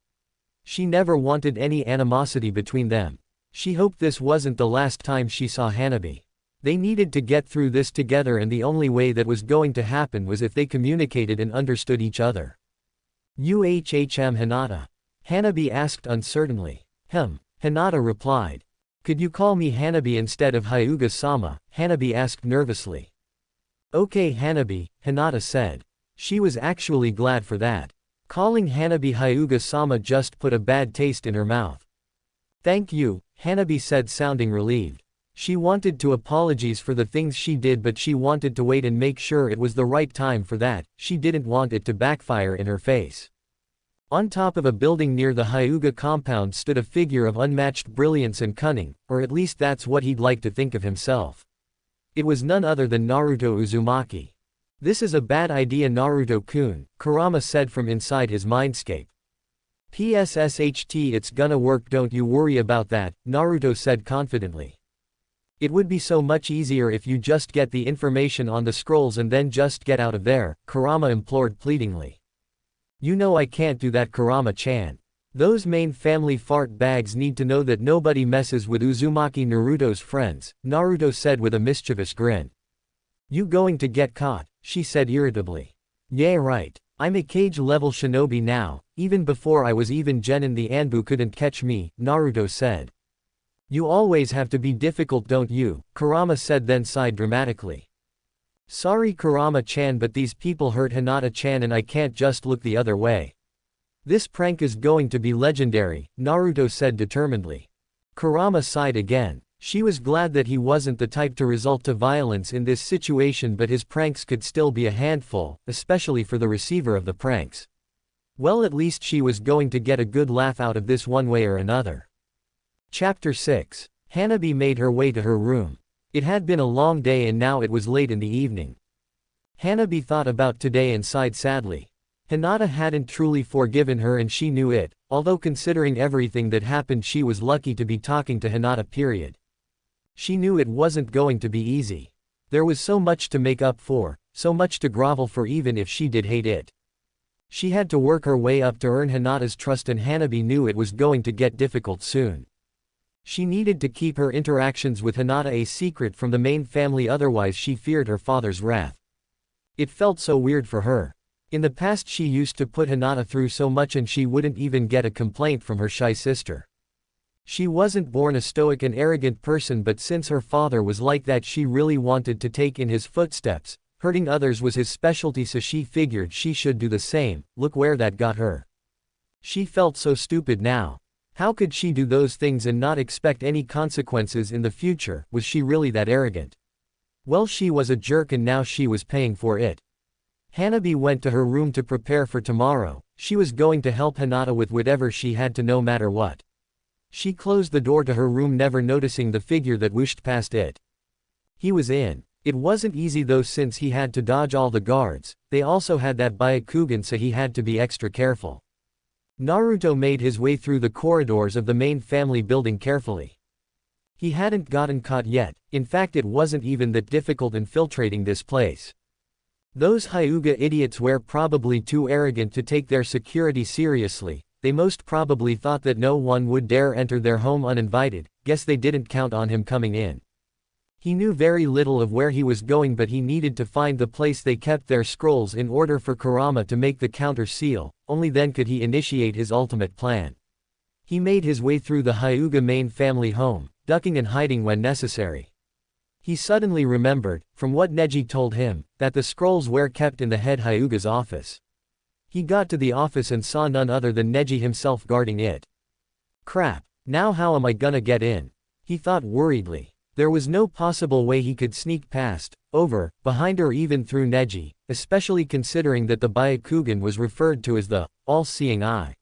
S1: She never wanted any animosity between them. She hoped this wasn't the last time she saw Hanabi. They needed to get through this together and the only way that was going to happen was if they communicated and understood each other. Hinata? Hanabi asked uncertainly. Hinata replied. Could you call me Hanabi instead of Hyuga-sama? Hanabi asked nervously. Okay Hanabi, Hinata said. She was actually glad for that. Calling Hanabi Hyuga-sama just put a bad taste in her mouth. Thank you, Hanabi said sounding relieved. She wanted to apologize for the things she did but she wanted to wait and make sure it was the right time for that, she didn't want it to backfire in her face. On top of a building near the Hyuga compound stood a figure of unmatched brilliance and cunning, or at least that's what he'd like to think of himself. It was none other than Naruto Uzumaki. This is a bad idea Naruto-kun, Kurama said from inside his mindscape. PSSHT it's gonna work don't you worry about that, Naruto said confidently. It would be so much easier if you just get the information on the scrolls and then just get out of there, Kurama implored pleadingly. You know I can't do that Kurama-chan. Those main family fart bags need to know that nobody messes with Uzumaki Naruto's friends, Naruto said with a mischievous grin. You going to get caught, she said irritably. Yeah right. I'm a cage-level shinobi now, even before I was even Genin the Anbu couldn't catch me, Naruto said. You always have to be difficult don't you, Kurama said then sighed dramatically. Sorry Kurama-chan but these people hurt Hinata-chan and I can't just look the other way. This prank is going to be legendary, Naruto said determinedly. Kurama sighed again. She was glad that he wasn't the type to resort to violence in this situation, but his pranks could still be a handful, especially for the receiver of the pranks. Well, at least she was going to get a good laugh out of this one way or another. Chapter 6. Hanabi made her way to her room. It had been a long day and now it was late in the evening. Hanabi thought about today and sighed sadly. Hinata hadn't truly forgiven her and she knew it, although considering everything that happened she was lucky to be talking to Hinata period. She knew it wasn't going to be easy. There was so much to make up for, so much to grovel for even if she did hate it. She had to work her way up to earn Hinata's trust and Hanabi knew it was going to get difficult soon. She needed to keep her interactions with Hinata a secret from the main family, otherwise she feared her father's wrath. It felt so weird for her. In the past she used to put Hinata through so much and she wouldn't even get a complaint from her shy sister. She wasn't born a stoic and arrogant person, but since her father was like that she really wanted to take in his footsteps. Hurting others was his specialty, so she figured she should do the same. Look where that got her. She felt so stupid now. How could she do those things and not expect any consequences in the future? Was she really that arrogant? Well, she was a jerk and now she was paying for it. Hanabi went to her room to prepare for tomorrow. She was going to help Hinata with whatever she had to, no matter what. She closed the door to her room, never noticing the figure that whooshed past it. He was in. It wasn't easy though, since he had to dodge all the guards. They also had that Byakugan, so he had to be extra careful. Naruto made his way through the corridors of the main family building carefully. He hadn't gotten caught yet. In fact, it wasn't even that difficult infiltrating this place. Those Hyuga idiots were probably too arrogant to take their security seriously. They most probably thought that no one would dare enter their home uninvited. Guess they didn't count on him coming in. He knew very little of where he was going, but he needed to find the place they kept their scrolls in order for Kurama to make the counter seal. Only then could he initiate his ultimate plan. He made his way through the Hyuga main family home, ducking and hiding when necessary. He suddenly remembered, from what Neji told him, that the scrolls were kept in the head Hyuga's office. He got to the office and saw none other than Neji himself guarding it. Crap, now how am I gonna get in? He thought worriedly. There was no possible way he could sneak past, over, behind or even through Neji, especially considering that the Byakugan was referred to as the all-seeing eye.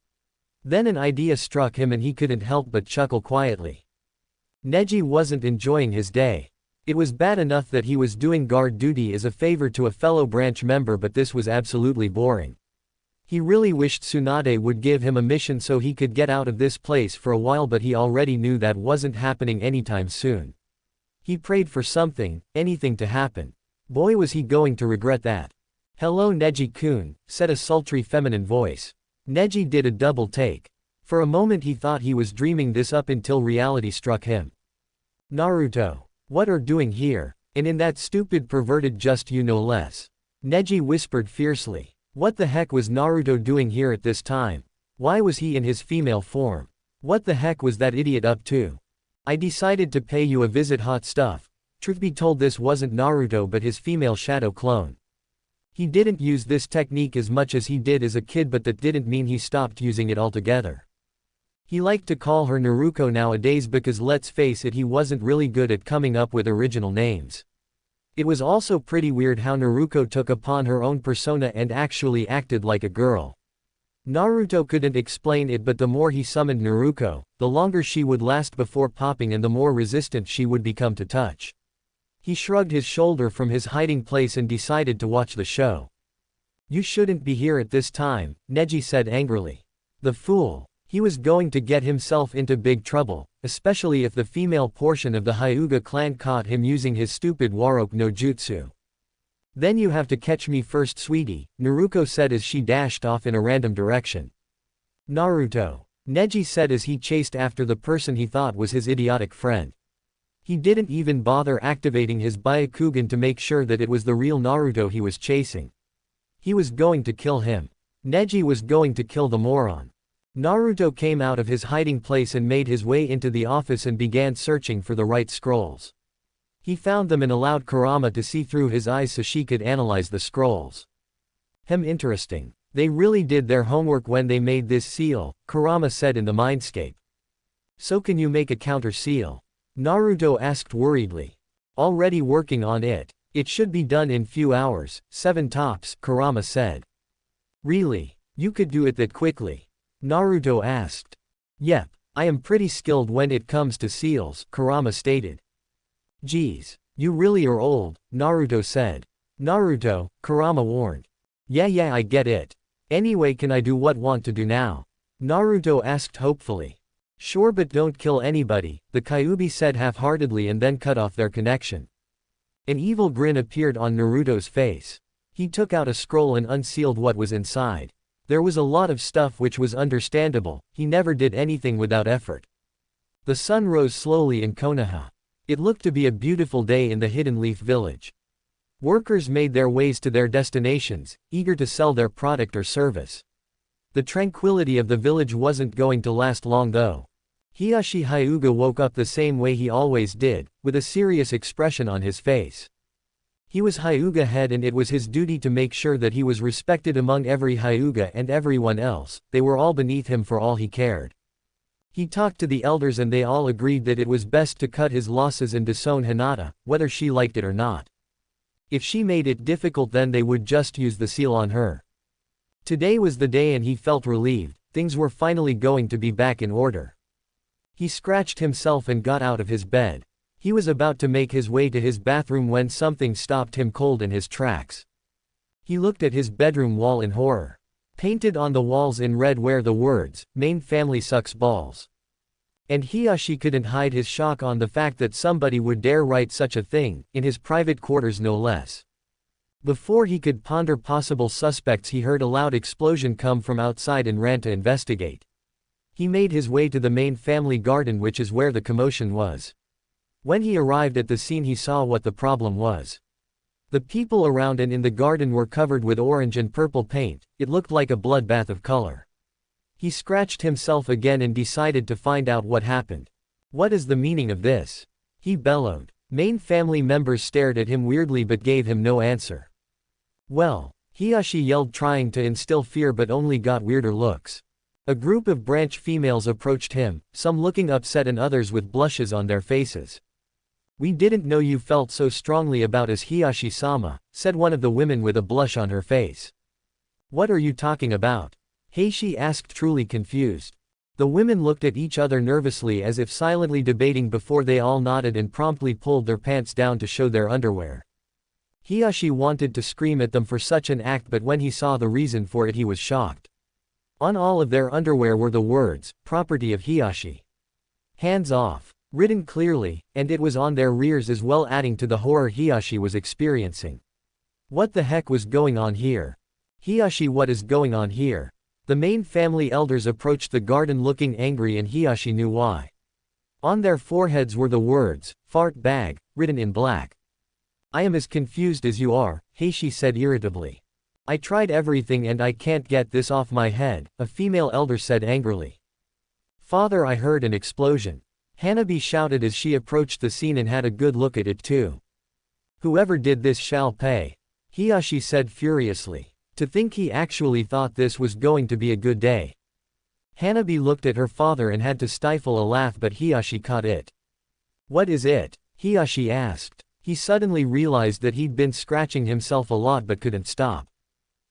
S1: Then an idea struck him and he couldn't help but chuckle quietly. Neji wasn't enjoying his day. It was bad enough that he was doing guard duty as a favor to a fellow branch member, but this was absolutely boring. He really wished Tsunade would give him a mission so he could get out of this place for a while, but he already knew that wasn't happening anytime soon. He prayed for something, anything to happen. Boy, was he going to regret that. "Hello Neji-kun," said a sultry feminine voice. Neji did a double take. For a moment he thought he was dreaming this up until reality struck him. "Naruto. What are doing here? And in that stupid perverted just you no less." Neji whispered fiercely. What the heck was Naruto doing here at this time? Why was he in his female form? What the heck was that idiot up to? "I decided to pay you a visit, hot stuff." Truth be told, this wasn't Naruto but his female shadow clone. He didn't use this technique as much as he did as a kid, but that didn't mean he stopped using it altogether. He liked to call her Naruko nowadays because let's face it, he wasn't really good at coming up with original names. It was also pretty weird how Naruko took upon her own persona and actually acted like a girl. Naruto couldn't explain it, but the more he summoned Naruko, the longer she would last before popping and the more resistant she would become to touch. He shrugged his shoulder from his hiding place and decided to watch the show. "You shouldn't be here at this time," Neji said angrily. The fool. He was going to get himself into big trouble, especially if the female portion of the Hyuga clan caught him using his stupid Waroke no Jutsu. "Then you have to catch me first, sweetie," Naruko said as she dashed off in a random direction. "Naruto," Neji said as he chased after the person he thought was his idiotic friend. He didn't even bother activating his Byakugan to make sure that it was the real Naruto he was chasing. He was going to kill him. Neji was going to kill the moron. Naruto came out of his hiding place and made his way into the office and began searching for the right scrolls. He found them and allowed Kurama to see through his eyes so she could analyze the scrolls. Interesting. They really did their homework when they made this seal," Kurama said in the mindscape. "So can you make a counter seal?" Naruto asked worriedly. Already working on it. It should be done in few hours, 7 tops, Kurama said. Really? You could do it that quickly? Naruto asked. Yep, I am pretty skilled when it comes to seals, Kurama stated. Geez, you really are old, Naruto said. Naruto, Kurama warned. Yeah, I get it. Anyway, can I do what want to do now? Naruto asked hopefully. Sure, but don't kill anybody, the Kyuubi said half-heartedly and then cut off their connection. An evil grin appeared on Naruto's face. He took out a scroll and unsealed what was inside. There was a lot of stuff which was understandable, he never did anything without effort. The sun rose slowly in Konoha. It looked to be a beautiful day in the Hidden Leaf village. Workers made their ways to their destinations, eager to sell their product or service. The tranquility of the village wasn't going to last long though. Hanabi Hyuga woke up the same way he always did, with a serious expression on his face. He was Hyuga head and it was his duty to make sure that he was respected among every Hyuga and everyone else, they were all beneath him for all he cared. He talked to the elders and they all agreed that it was best to cut his losses and disown Hinata, whether she liked it or not. If she made it difficult then they would just use the seal on her. Today was the day and he felt relieved, things were finally going to be back in order. He scratched himself and got out of his bed. He was about to make his way to his bathroom when something stopped him cold in his tracks. He looked at his bedroom wall in horror. Painted on the walls in red were the words, "Main family sucks balls." And Hanabi couldn't hide his shock on the fact that somebody would dare write such a thing, in his private quarters no less. Before he could ponder possible suspects he heard a loud explosion come from outside and ran to investigate. He made his way to the main family garden which is where the commotion was. When he arrived at the scene he saw what the problem was. The people around and in the garden were covered with orange and purple paint, it looked like a bloodbath of color. He scratched himself again and decided to find out what happened. What is the meaning of this? He bellowed. Main family members stared at him weirdly but gave him no answer. Well, Hanabi yelled trying to instill fear but only got weirder looks. A group of branch females approached him, some looking upset and others with blushes on their faces. We didn't know you felt so strongly about us Hanabi-sama, said one of the women with a blush on her face. What are you talking about? Heishi asked truly confused. The women looked at each other nervously as if silently debating before they all nodded and promptly pulled their pants down to show their underwear. Hanabi wanted to scream at them for such an act but when he saw the reason for it he was shocked. On all of their underwear were the words, "Property of Hanabi. Hands off," written clearly, and it was on their rears as well adding to the horror Hanabi was experiencing. What the heck was going on here? Hanabi, what is going on here? The main family elders approached the garden looking angry and Hanabi knew why. On their foreheads were the words, "Fart bag," written in black. I am as confused as you are, Heishi said irritably. I tried everything and I can't get this off my head, a female elder said angrily. Father, I heard an explosion. Hanabi shouted as she approached the scene and had a good look at it too. Whoever did this shall pay. Hanabi said furiously. To think he actually thought this was going to be a good day. Hanabi looked at her father and had to stifle a laugh but Hanabi caught it. What is it? Hanabi asked. He suddenly realized that he'd been scratching himself a lot but couldn't stop.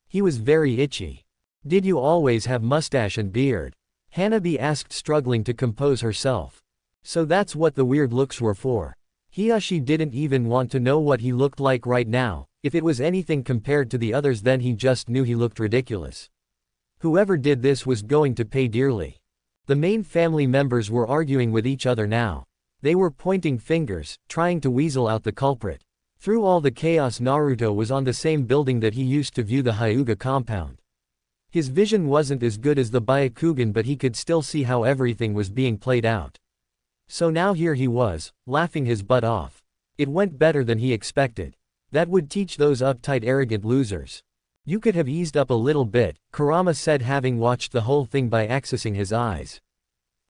S1: He was very itchy. Did you always have mustache and beard? Hanabi asked struggling to compose herself. So that's what the weird looks were for. Hanabi didn't even want to know what he looked like right now, if it was anything compared to the others then he just knew he looked ridiculous. Whoever did this was going to pay dearly. The main family members were arguing with each other now. They were pointing fingers, trying to weasel out the culprit. Through all the chaos Naruto was on the same building that he used to view the Hyuga compound. His vision wasn't as good as the Byakugan but he could still see how everything was being played out. So now here he was, laughing his butt off. It went better than he expected. That would teach those uptight arrogant losers. You could have eased up a little bit, Kurama said having watched the whole thing by accessing his eyes.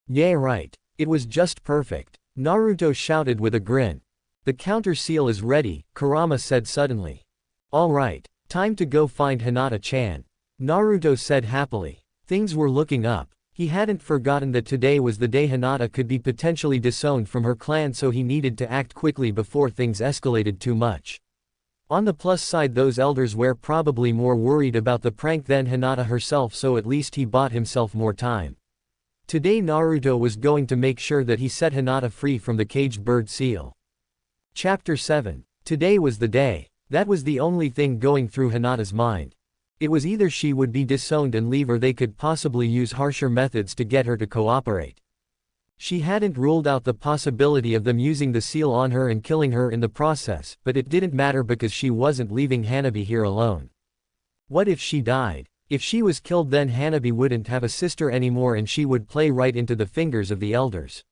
S1: Yeah right. It was just perfect. Naruto shouted with a grin. The counter seal is ready, Kurama said suddenly. Alright, time to go find Hinata-chan. Naruto said happily. Things were looking up. He hadn't forgotten that today was the day Hinata could be potentially disowned from her clan, so he needed to act quickly before things escalated too much. On the plus side, those elders were probably more worried about the prank than Hinata herself, so at least he bought himself more time. Today Naruto was going to make sure that he set Hinata free from the caged bird seal. Chapter 7. Today was the day. That was the only thing going through Hinata's mind. It was either she would be disowned and leave, or they could possibly use harsher methods to get her to cooperate. She hadn't ruled out the possibility of them using the seal on her and killing her in the process, but it didn't matter because she wasn't leaving Hanabi here alone. What if she died? If she was killed, then Hanabi wouldn't have a sister anymore and she would play right into the fingers of the elders.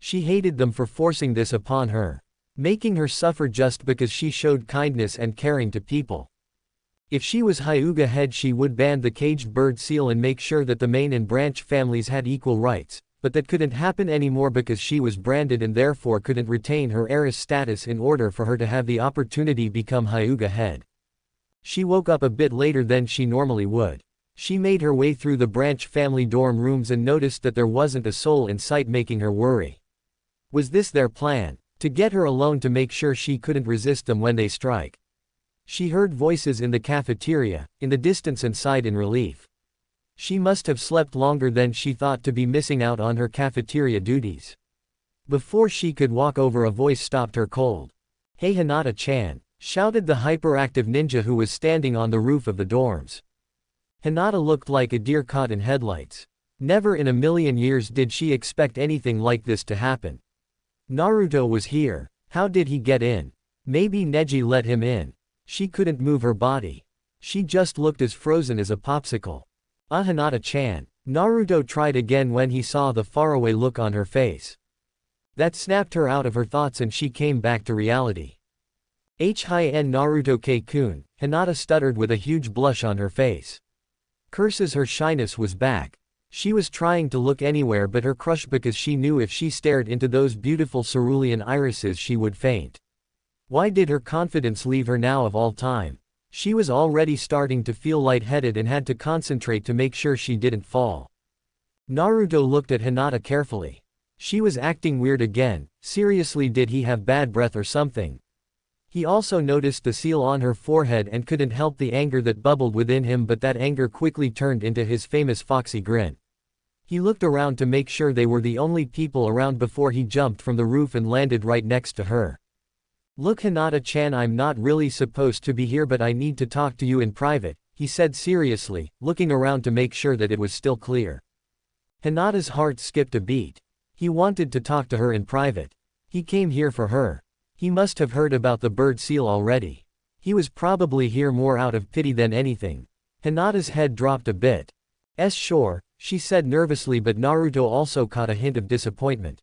S1: She hated them for forcing this upon her, making her suffer just because she showed kindness and caring to people. If she was Hyuga head, she would ban the caged bird seal and make sure that the main and branch families had equal rights, but that couldn't happen anymore because she was branded and therefore couldn't retain her heiress status in order for her to have the opportunity become Hyuga head. She woke up a bit later than she normally would. She made her way through the branch family dorm rooms and noticed that there wasn't a soul in sight, making her worry. Was this their plan? To get her alone to make sure she couldn't resist them when they strike? She heard voices in the cafeteria, in the distance, and sighed in relief. She must have slept longer than she thought to be missing out on her cafeteria duties. Before she could walk over, a voice stopped her cold. "Hey Hinata-chan," shouted the hyperactive ninja who was standing on the roof of the dorms. Hinata looked like a deer caught in headlights. Never in a million years did she expect anything like this to happen. Naruto was here. How did he get in? Maybe Neji let him in. She couldn't move her body. She just looked as frozen as a popsicle. "Ah, Hinata-chan." Naruto tried again when he saw the faraway look on her face. That snapped her out of her thoughts and she came back to reality. "Hi-en Naruto-kun," Hinata stuttered with a huge blush on her face. Curses, her shyness was back. She was trying to look anywhere but her crush because she knew if she stared into those beautiful cerulean irises she would faint. Why did her confidence leave her now of all time? She was already starting to feel lightheaded and had to concentrate to make sure she didn't fall. Naruto looked at Hinata carefully. She was acting weird again. Seriously, did he have bad breath or something? He also noticed the seal on her forehead and couldn't help the anger that bubbled within him, but that anger quickly turned into his famous foxy grin. He looked around to make sure they were the only people around before he jumped from the roof and landed right next to her. "Look Hinata-chan, I'm not really supposed to be here, but I need to talk to you in private," he said seriously, looking around to make sure that it was still clear. Hinata's heart skipped a beat. He wanted to talk to her in private. He came here for her. He must have heard about the bird seal already. He was probably here more out of pity than anything. Hinata's head dropped a bit. Sure," she said nervously, but Naruto also caught a hint of disappointment.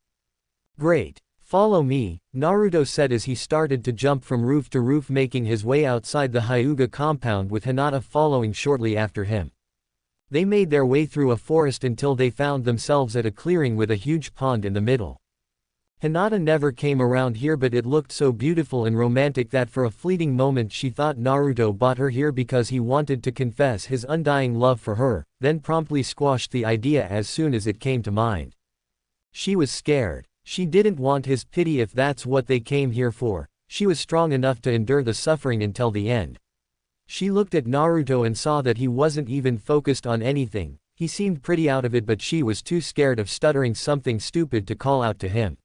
S1: "Great. Follow me," Naruto said as he started to jump from roof to roof, making his way outside the Hyuga compound with Hinata following shortly after him. They made their way through a forest until they found themselves at a clearing with a huge pond in the middle. Hinata never came around here, but it looked so beautiful and romantic that for a fleeting moment she thought Naruto brought her here because he wanted to confess his undying love for her, then promptly squashed the idea as soon as it came to mind. She was scared. She didn't want his pity if that's what they came here for. She was strong enough to endure the suffering until the end. She looked at Naruto and saw that he wasn't even focused on anything. He seemed pretty out of it, but she was too scared of stuttering something stupid to call out to him.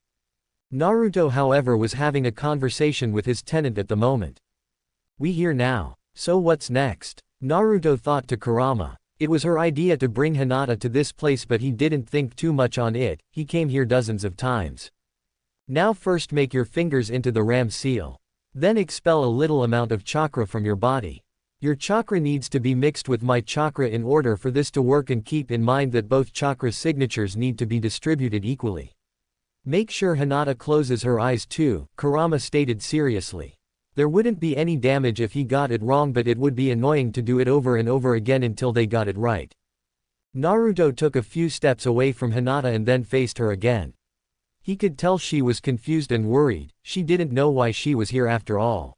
S1: Naruto, however, was having a conversation with his tenant at the moment. "We here now. So what's next?" Naruto thought to Kurama. It was her idea to bring Hinata to this place, but he didn't think too much on it. He came here dozens of times. "Now first make your fingers into the ram seal. Then expel a little amount of chakra from your body. Your chakra needs to be mixed with my chakra in order for this to work, and keep in mind that both chakra signatures need to be distributed equally. Make sure Hinata closes her eyes too," Kurama stated seriously. There wouldn't be any damage if he got it wrong, but it would be annoying to do it over and over again until they got it right. Naruto took a few steps away from Hinata and then faced her again. He could tell she was confused and worried. She didn't know why she was here after all.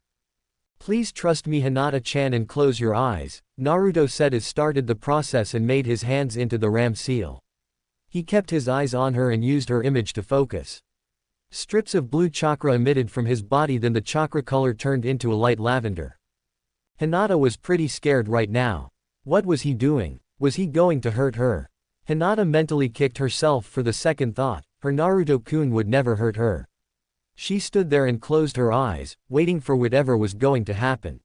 S1: "Please trust me Hinata-chan and close your eyes," Naruto said as started the process and made his hands into the ram seal. He kept his eyes on her and used her image to focus. Strips of blue chakra emitted from his body, then the chakra color turned into a light lavender. Hinata was pretty scared right now. What was he doing? Was he going to hurt her? Hinata mentally kicked herself for the second thought. Her Naruto-kun would never hurt her. She stood there and closed her eyes, waiting for whatever was going to happen.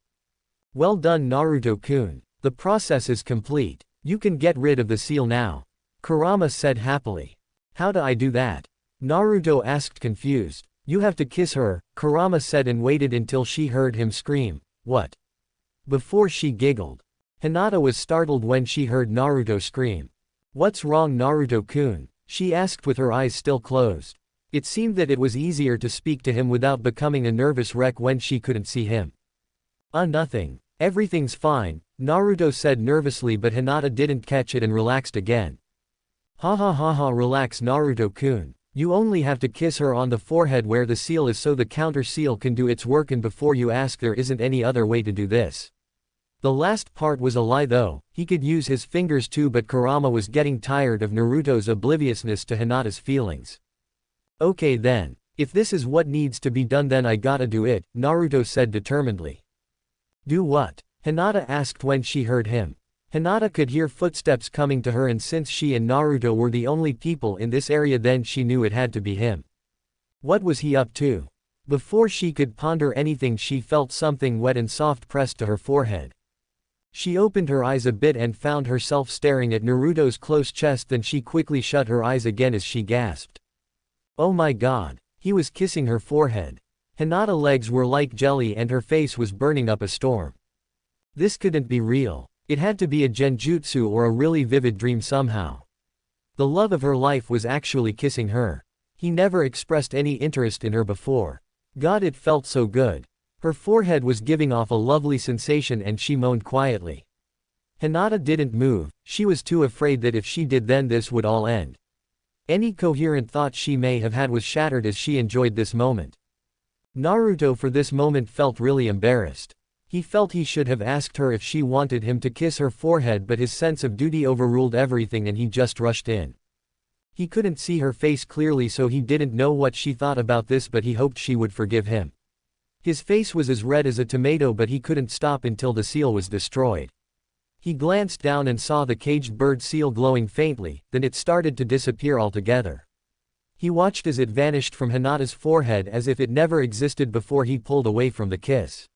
S1: Well done, Naruto-kun. The process is complete. You can get rid of the seal now. Kurama said happily. How do I do that? Naruto asked confused. You have to kiss her, Kurama said and waited until she heard him scream, what? Before she giggled. Hinata was startled when she heard Naruto scream. What's wrong, Naruto-kun? She asked with her eyes still closed. It seemed that it was easier to speak to him without becoming a nervous wreck when she couldn't see him. Nothing. Everything's fine, Naruto said nervously, but Hinata didn't catch it and relaxed again. Ha ha ha ha, relax, Naruto-kun. You only have to kiss her on the forehead where the seal is so the counter seal can do its work, and before you ask, there isn't any other way to do this. The last part was a lie though, he could use his fingers too, but Kurama was getting tired of Naruto's obliviousness to Hinata's feelings. Okay then. If this is what needs to be done, then I gotta do it, Naruto said determinedly. Do what? Hinata asked when she heard him. Hinata could hear footsteps coming to her, and since she and Naruto were the only people in this area, then she knew it had to be him. What was he up to? Before she could ponder anything, she felt something wet and soft pressed to her forehead. She opened her eyes a bit and found herself staring at Naruto's close chest, then she quickly shut her eyes again as she gasped. Oh my god, he was kissing her forehead. Hinata's legs were like jelly and her face was burning up a storm. This couldn't be real. It had to be a genjutsu or a really vivid dream somehow. The love of her life was actually kissing her. He never expressed any interest in her before. God, it felt so good. Her forehead was giving off a lovely sensation and she moaned quietly. Hinata didn't move. She was too afraid that if she did, then this would all end. Any coherent thought she may have had was shattered as she enjoyed this moment. Naruto for this moment felt really embarrassed. He felt he should have asked her if she wanted him to kiss her forehead, but his sense of duty overruled everything and he just rushed in. He couldn't see her face clearly, so he didn't know what she thought about this, but he hoped she would forgive him. His face was as red as a tomato, but he couldn't stop until the seal was destroyed. He glanced down and saw the caged bird seal glowing faintly, then it started to disappear altogether. He watched as it vanished from Hinata's forehead as if it never existed before he pulled away from the kiss.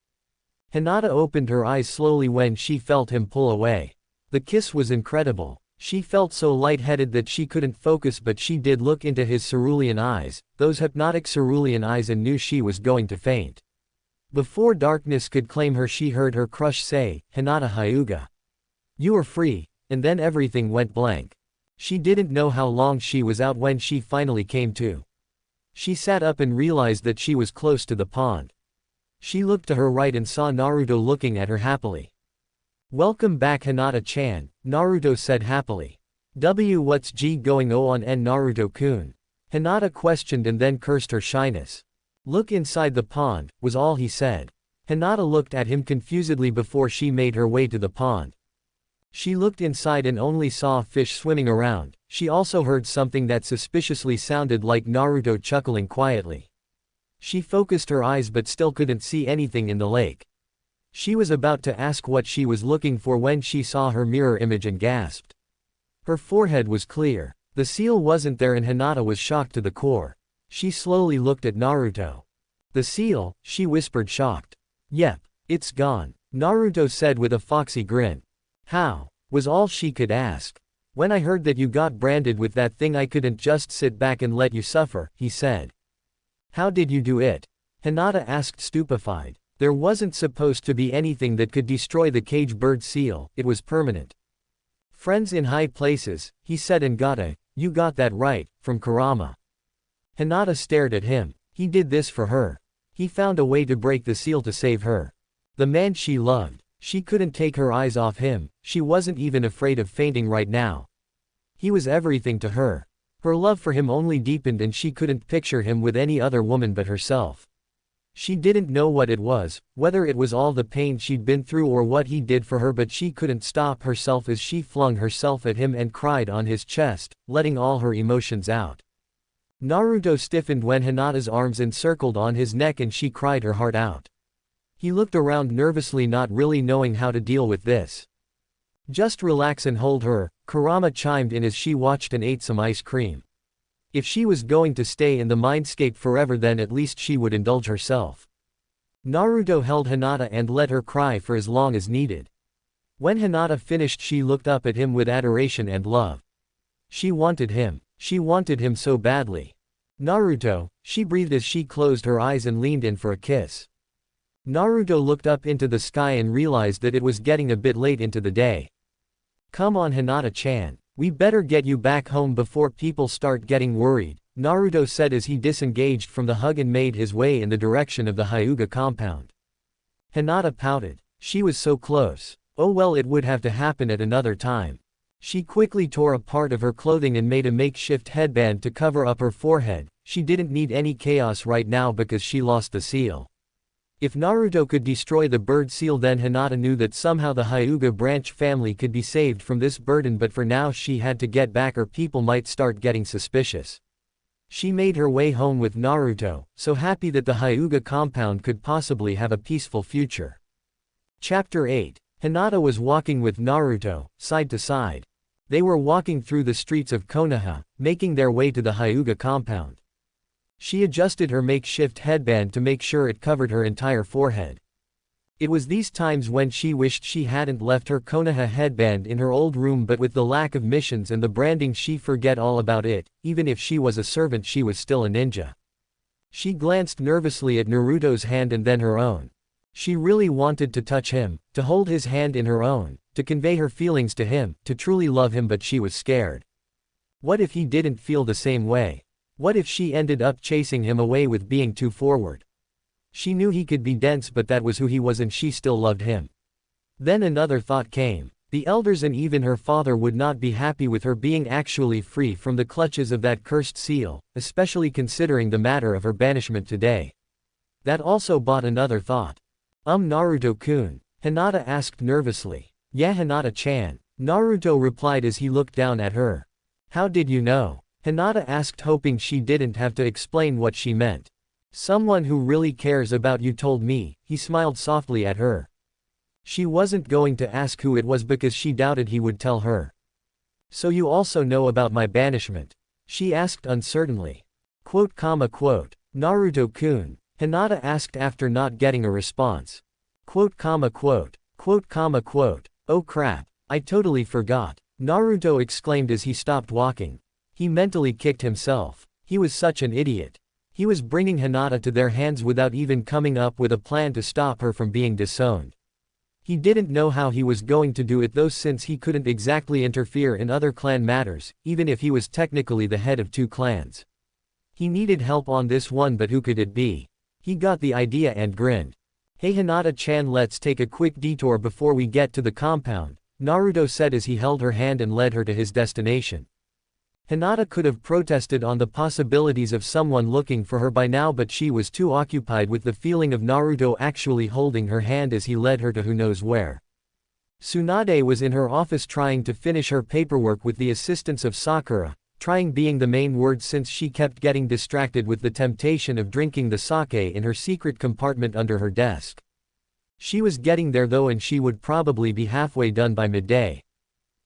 S1: Hinata opened her eyes slowly when she felt him pull away. The kiss was incredible. She felt so lightheaded that she couldn't focus, but she did look into his cerulean eyes, those hypnotic cerulean eyes, and knew she was going to faint. Before darkness could claim her, she heard her crush say, Hanabi Hyuga. You are free, and then everything went blank. She didn't know how long she was out when she finally came to. She sat up and realized that she was close to the pond. She looked to her right and saw Naruto looking at her happily. Welcome back, Hinata-chan, Naruto said happily. What's going on, Naruto-kun? Hinata questioned and then cursed her shyness. Look inside the pond, was all he said. Hinata looked at him confusedly before she made her way to the pond. She looked inside and only saw fish swimming around. She also heard something that suspiciously sounded like Naruto chuckling quietly. She focused her eyes but still couldn't see anything in the lake. She was about to ask what she was looking for when she saw her mirror image and gasped. Her forehead was clear. The seal wasn't there and Hinata was shocked to the core. She slowly looked at Naruto. The seal, she whispered, shocked. Yep, it's gone, Naruto said with a foxy grin. How? Was all she could ask. When I heard that you got branded with that thing, I couldn't just sit back and let you suffer, he said. How did you do it? Hinata asked, stupefied. There wasn't supposed to be anything that could destroy the cage bird seal, it was permanent. Friends in high places, he said, and you got that right, from Kurama. Hinata stared at him. He did this for her. He found a way to break the seal to save her. The man she loved. She couldn't take her eyes off him. She wasn't even afraid of fainting right now. He was everything to her. Her love for him only deepened and she couldn't picture him with any other woman but herself. She didn't know what it was, whether it was all the pain she'd been through or what he did for her, but she couldn't stop herself as she flung herself at him and cried on his chest, letting all her emotions out. Naruto stiffened when Hinata's arms encircled on his neck and she cried her heart out. He looked around nervously, not really knowing how to deal with this. Just relax and hold her, Kurama chimed in as she watched and ate some ice cream. If she was going to stay in the mindscape forever, then at least she would indulge herself. Naruto held Hinata and let her cry for as long as needed. When Hinata finished, she looked up at him with adoration and love. She wanted him. She wanted him so badly. Naruto, she breathed as she closed her eyes and leaned in for a kiss. Naruto looked up into the sky and realized that it was getting a bit late into the day. Come on, Hinata-chan. We better get you back home before people start getting worried, Naruto said as he disengaged from the hug and made his way in the direction of the Hyuga compound. Hinata pouted. She was so close. Oh well, it would have to happen at another time. She quickly tore a part of her clothing and made a makeshift headband to cover up her forehead. She didn't need any chaos right now because she lost the seal. If Naruto could destroy the bird seal, then Hinata knew that somehow the Hyuga branch family could be saved from this burden, but for now she had to get back or people might start getting suspicious. She made her way home with Naruto, so happy that the Hyuga compound could possibly have a peaceful future. Chapter 8. Hinata was walking with Naruto, side to side. They were walking through the streets of Konoha, making their way to the Hyuga compound. She adjusted her makeshift headband to make sure it covered her entire forehead. It was these times when she wished she hadn't left her Konoha headband in her old room, but with the lack of missions and the branding she forget all about it. Even if she was a servant, she was still a ninja. She glanced nervously at Naruto's hand and then her own. She really wanted to touch him, to hold his hand in her own, to convey her feelings to him, to truly love him, but she was scared. What if he didn't feel the same way? What if she ended up chasing him away with being too forward? She knew he could be dense, but that was who he was and she still loved him. Then another thought came. The elders and even her father would not be happy with her being actually free from the clutches of that cursed seal, especially considering the matter of her banishment today. That also brought another thought. Naruto-kun? Hinata asked nervously. Yeah, Hinata-chan, Naruto replied as he looked down at her. How did you know? Hinata asked, hoping she didn't have to explain what she meant. Someone who really cares about you told me, he smiled softly at her. She wasn't going to ask who it was because she doubted he would tell her. So you also know about my banishment? She asked uncertainly. Naruto-kun? Hinata asked after not getting a response. Oh crap, I totally forgot, Naruto exclaimed as he stopped walking. He mentally kicked himself. He was such an idiot. He was bringing Hinata to their hands without even coming up with a plan to stop her from being disowned. He didn't know how he was going to do it though, since he couldn't exactly interfere in other clan matters, even if he was technically the head of 2 clans. He needed help on this one, but who could it be? He got the idea and grinned. Hey Hinata-chan, let's take a quick detour before we get to the compound, Naruto said as he held her hand and led her to his destination. Hinata could have protested on the possibilities of someone looking for her by now, but she was too occupied with the feeling of Naruto actually holding her hand as he led her to who knows where. Tsunade was in her office trying to finish her paperwork with the assistance of Sakura, trying being the main word since she kept getting distracted with the temptation of drinking the sake in her secret compartment under her desk. She was getting there though, and she would probably be halfway done by midday.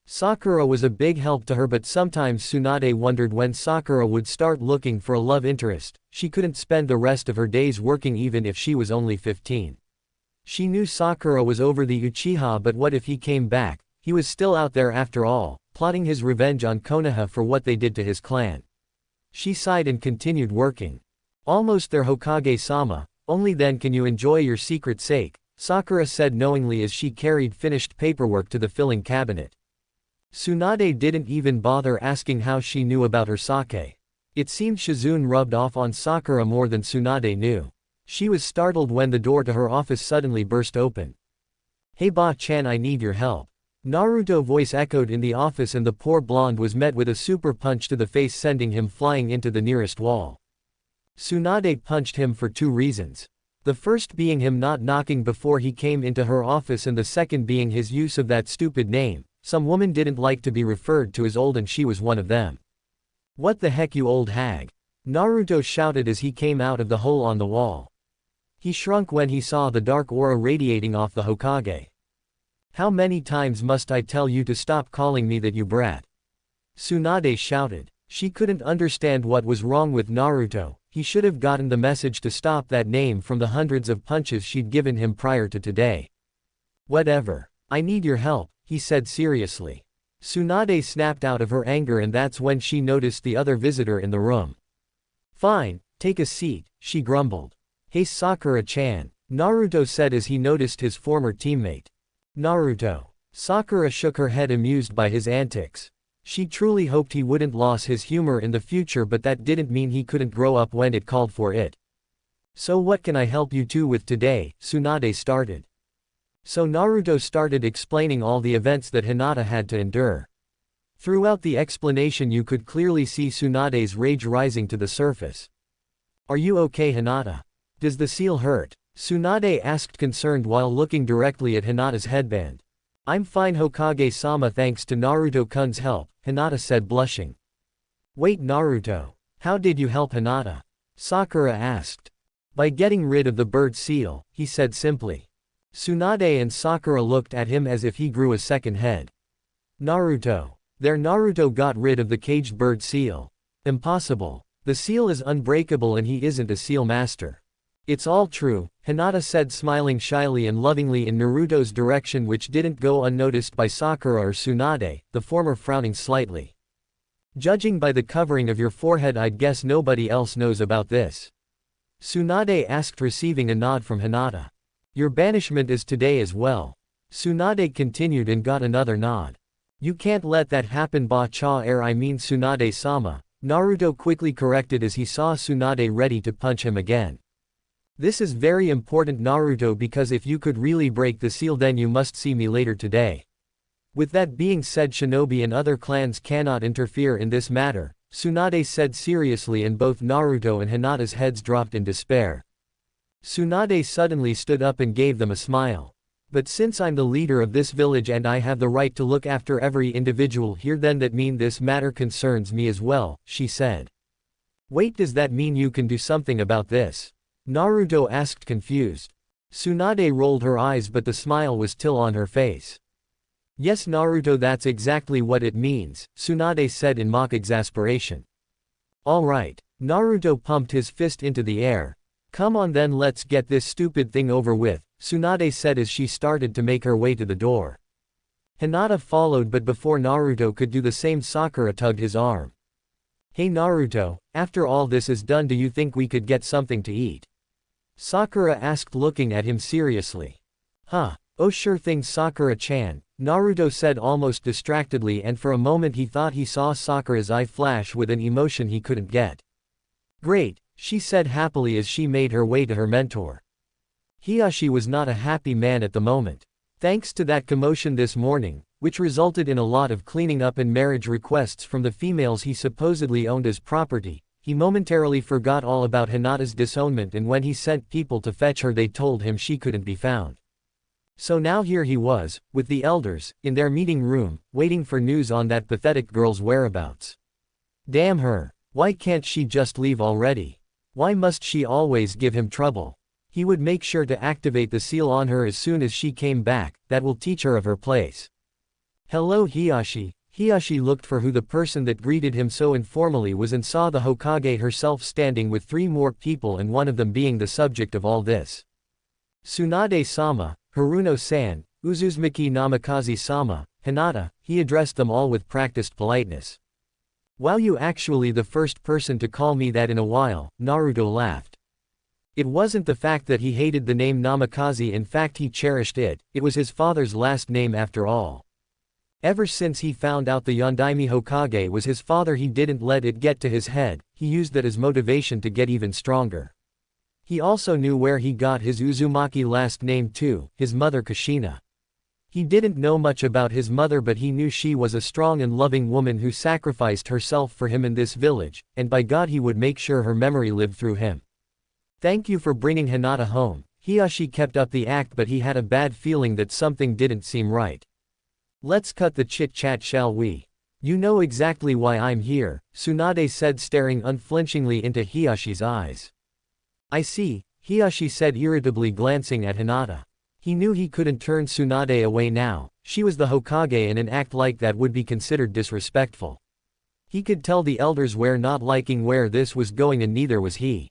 S1: Sakura was a big help to her, but sometimes Tsunade wondered when Sakura would start looking for a love interest. She couldn't spend the rest of her days working even if she was only 15. She knew Sakura was over the Uchiha, but what if he came back? He was still out there after all, plotting his revenge on Konoha for what they did to his clan. She sighed and continued working. Almost there, Hokage-sama, only then can you enjoy your secret sake, Sakura said knowingly as she carried finished paperwork to the filling cabinet. Tsunade didn't even bother asking how she knew about her sake. It seemed Shizune rubbed off on Sakura more than Tsunade knew. She was startled when the door to her office suddenly burst open. Hey Ba-chan, I need your help. Naruto voice echoed in the office, and the poor blonde was met with a super punch to the face, sending him flying into the nearest wall. Tsunade punched him for 2 reasons. The first being him not knocking before he came into her office and the second being his use of that stupid name. Some woman didn't like to be referred to as old and she was one of them. "What the heck, you old hag?" Naruto shouted as he came out of the hole on the wall. He shrunk when he saw the dark aura radiating off the Hokage. "How many times must I tell you to stop calling me that, you brat?" Tsunade shouted. She couldn't understand what was wrong with Naruto. He should have gotten the message to stop that name from the hundreds of punches she'd given him prior to today. "Whatever. I need your help," he said seriously. Tsunade snapped out of her anger and that's when she noticed the other visitor in the room. "Fine, take a seat," she grumbled. "Hey Sakura-chan," Naruto said as he noticed his former teammate. "Naruto." Sakura shook her head amused by his antics. She truly hoped he wouldn't lose his humor in the future, but that didn't mean he couldn't grow up when it called for it. "So what can I help you two with today?" Tsunade started. So Naruto started explaining all the events that Hinata had to endure. Throughout the explanation you could clearly see Tsunade's rage rising to the surface. "Are you okay, Hinata? Does the seal hurt?" Tsunade asked, concerned while looking directly at Hinata's headband. "I'm fine, Hokage-sama, thanks to Naruto-kun's help," Hinata said, blushing. "Wait, Naruto. How did you help Hinata?" Sakura asked. "By getting rid of the bird seal," he said simply. Tsunade and Sakura looked at him as if he grew a second head. "Naruto. Naruto got rid of the caged bird seal. Impossible. The seal is unbreakable and he isn't a seal master." "It's all true," Hinata said, smiling shyly and lovingly in Naruto's direction, which didn't go unnoticed by Sakura or Tsunade, the former frowning slightly. "Judging by the covering of your forehead, I'd guess nobody else knows about this." Tsunade asked, receiving a nod from Hinata. "Your banishment is today as well." Tsunade continued and got another nod. "You can't let that happen, I mean Tsunade-sama," Naruto quickly corrected as he saw Tsunade ready to punch him again. "This is very important, Naruto, because if you could really break the seal then you must see me later today. With that being said, shinobi and other clans cannot interfere in this matter," Tsunade said seriously, and both Naruto and Hinata's heads dropped in despair. Tsunade suddenly stood up and gave them a smile. "But since I'm the leader of this village and I have the right to look after every individual here, then that means this matter concerns me as well," she said. "Wait, does that mean you can do something about this?" Naruto asked, confused. Tsunade rolled her eyes, but the smile was still on her face. "Yes, Naruto, that's exactly what it means," Tsunade said in mock exasperation. "All right." Naruto pumped his fist into the air. "Come on then, let's get this stupid thing over with," Tsunade said as she started to make her way to the door. Hinata followed, but before Naruto could do the same, Sakura tugged his arm. "Hey Naruto, after all this is done, do you think we could get something to eat?" Sakura asked, looking at him seriously. "Huh, oh sure thing, Sakura-chan," Naruto said almost distractedly, and for a moment he thought he saw Sakura's eye flash with an emotion he couldn't get. "Great," she said happily as she made her way to her mentor. Hiyashi was not a happy man at the moment. Thanks to that commotion this morning, which resulted in a lot of cleaning up and marriage requests from the females he supposedly owned as property, he momentarily forgot all about Hinata's disownment, and when he sent people to fetch her they told him she couldn't be found. So now here he was, with the elders, in their meeting room, waiting for news on that pathetic girl's whereabouts. Damn her. Why can't she just leave already? Why must she always give him trouble? He would make sure to activate the seal on her as soon as she came back, that will teach her of her place. "Hello Hiyashi." Hiyashi looked for who the person that greeted him so informally was and saw the Hokage herself standing with 3 more people, and one of them being the subject of all this. "Tsunade-sama, Haruno-san, Uzumaki Namikaze-sama, Hinata," he addressed them all with practiced politeness. "Wow, you actually the first person to call me that in a while," Naruto laughed. It wasn't the fact that he hated the name Namikaze, in fact he cherished it, it was his father's last name after all. Ever since he found out the Yondaime Hokage was his father, he didn't let it get to his head, he used that as motivation to get even stronger. He also knew where he got his Uzumaki last name too, his mother Kushina. He didn't know much about his mother, but he knew she was a strong and loving woman who sacrificed herself for him in this village, and by God he would make sure her memory lived through him. Thank you for bringing Hinata home. Hiyashi kept up the act, but he had a bad feeling that something didn't seem right. Let's cut the chit-chat, shall we? You know exactly why I'm here, Tsunade said, staring unflinchingly into Hiyashi's eyes. I see, Hiyashi said irritably, glancing at Hinata. He knew he couldn't turn Tsunade away now. She was the Hokage and an act like that would be considered disrespectful. He could tell the elders were not liking where this was going, and neither was he.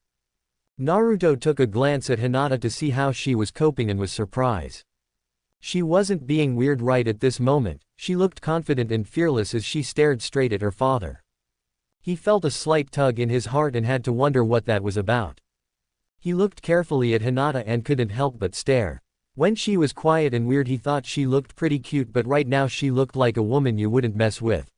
S1: Naruto took a glance at Hinata to see how she was coping and was surprised. She wasn't being weird right at this moment. She looked confident and fearless as she stared straight at her father. He felt a slight tug in his heart and had to wonder what that was about. He looked carefully at Hinata and couldn't help but stare. When she was quiet and weird, he thought she looked pretty cute, but right now she looked like a woman you wouldn't mess with.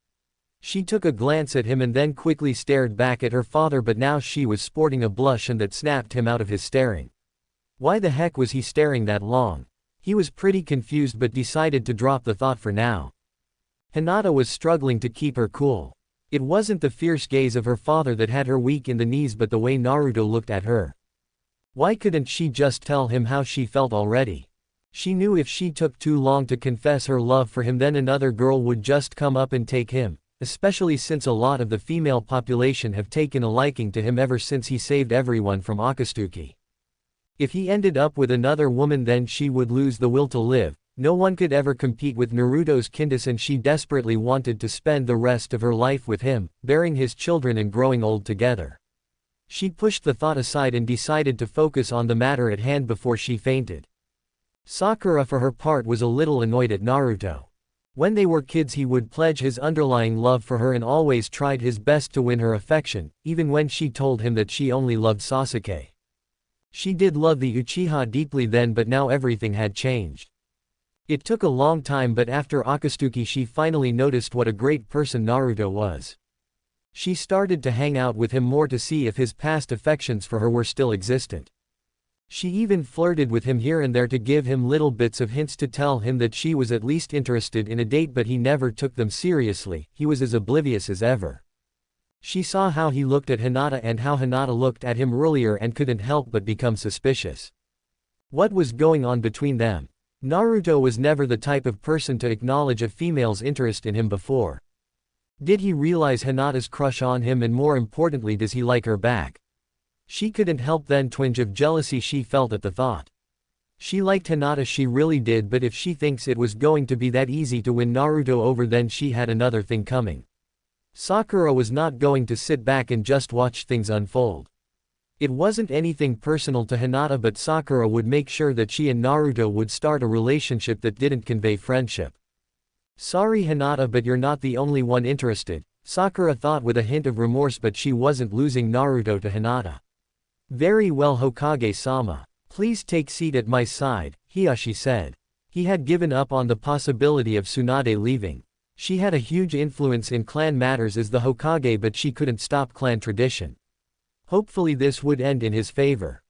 S1: She took a glance at him and then quickly stared back at her father, but now she was sporting a blush and that snapped him out of his staring. Why the heck was he staring that long? He was pretty confused but decided to drop the thought for now. Hinata was struggling to keep her cool. It wasn't the fierce gaze of her father that had her weak in the knees, but the way Naruto looked at her. Why couldn't she just tell him how she felt already? She knew if she took too long to confess her love for him, then another girl would just come up and take him, especially since a lot of the female population have taken a liking to him ever since he saved everyone from Akatsuki. If he ended up with another woman, then she would lose the will to live. No one could ever compete with Naruto's kindness, and she desperately wanted to spend the rest of her life with him, bearing his children and growing old together. She pushed the thought aside and decided to focus on the matter at hand before she fainted. Sakura, for her part, was a little annoyed at Naruto. When they were kids, he would pledge his underlying love for her and always tried his best to win her affection, even when she told him that she only loved Sasuke. She did love the Uchiha deeply then, but now everything had changed. It took a long time, but after Akatsuki she finally noticed what a great person Naruto was. She started to hang out with him more to see if his past affections for her were still existent. She even flirted with him here and there to give him little bits of hints to tell him that she was at least interested in a date, but he never took them seriously. He was as oblivious as ever. She saw how he looked at Hinata and how Hinata looked at him earlier and couldn't help but become suspicious. What was going on between them? Naruto was never the type of person to acknowledge a female's interest in him before. Did he realize Hinata's crush on him, and more importantly, does he like her back? She couldn't help then twinge of jealousy she felt at the thought. She liked Hinata, she really did, but if she thinks it was going to be that easy to win Naruto over, then she had another thing coming. Sakura was not going to sit back and just watch things unfold. It wasn't anything personal to Hinata, but Sakura would make sure that she and Naruto would start a relationship that didn't convey friendship. Sorry Hinata, but you're not the only one interested, Sakura thought with a hint of remorse, but she wasn't losing Naruto to Hinata. Very well, Hokage-sama. Please take seat at my side, Hiyashi said. He had given up on the possibility of Tsunade leaving. She had a huge influence in clan matters as the Hokage, but she couldn't stop clan tradition. Hopefully this would end in his favor.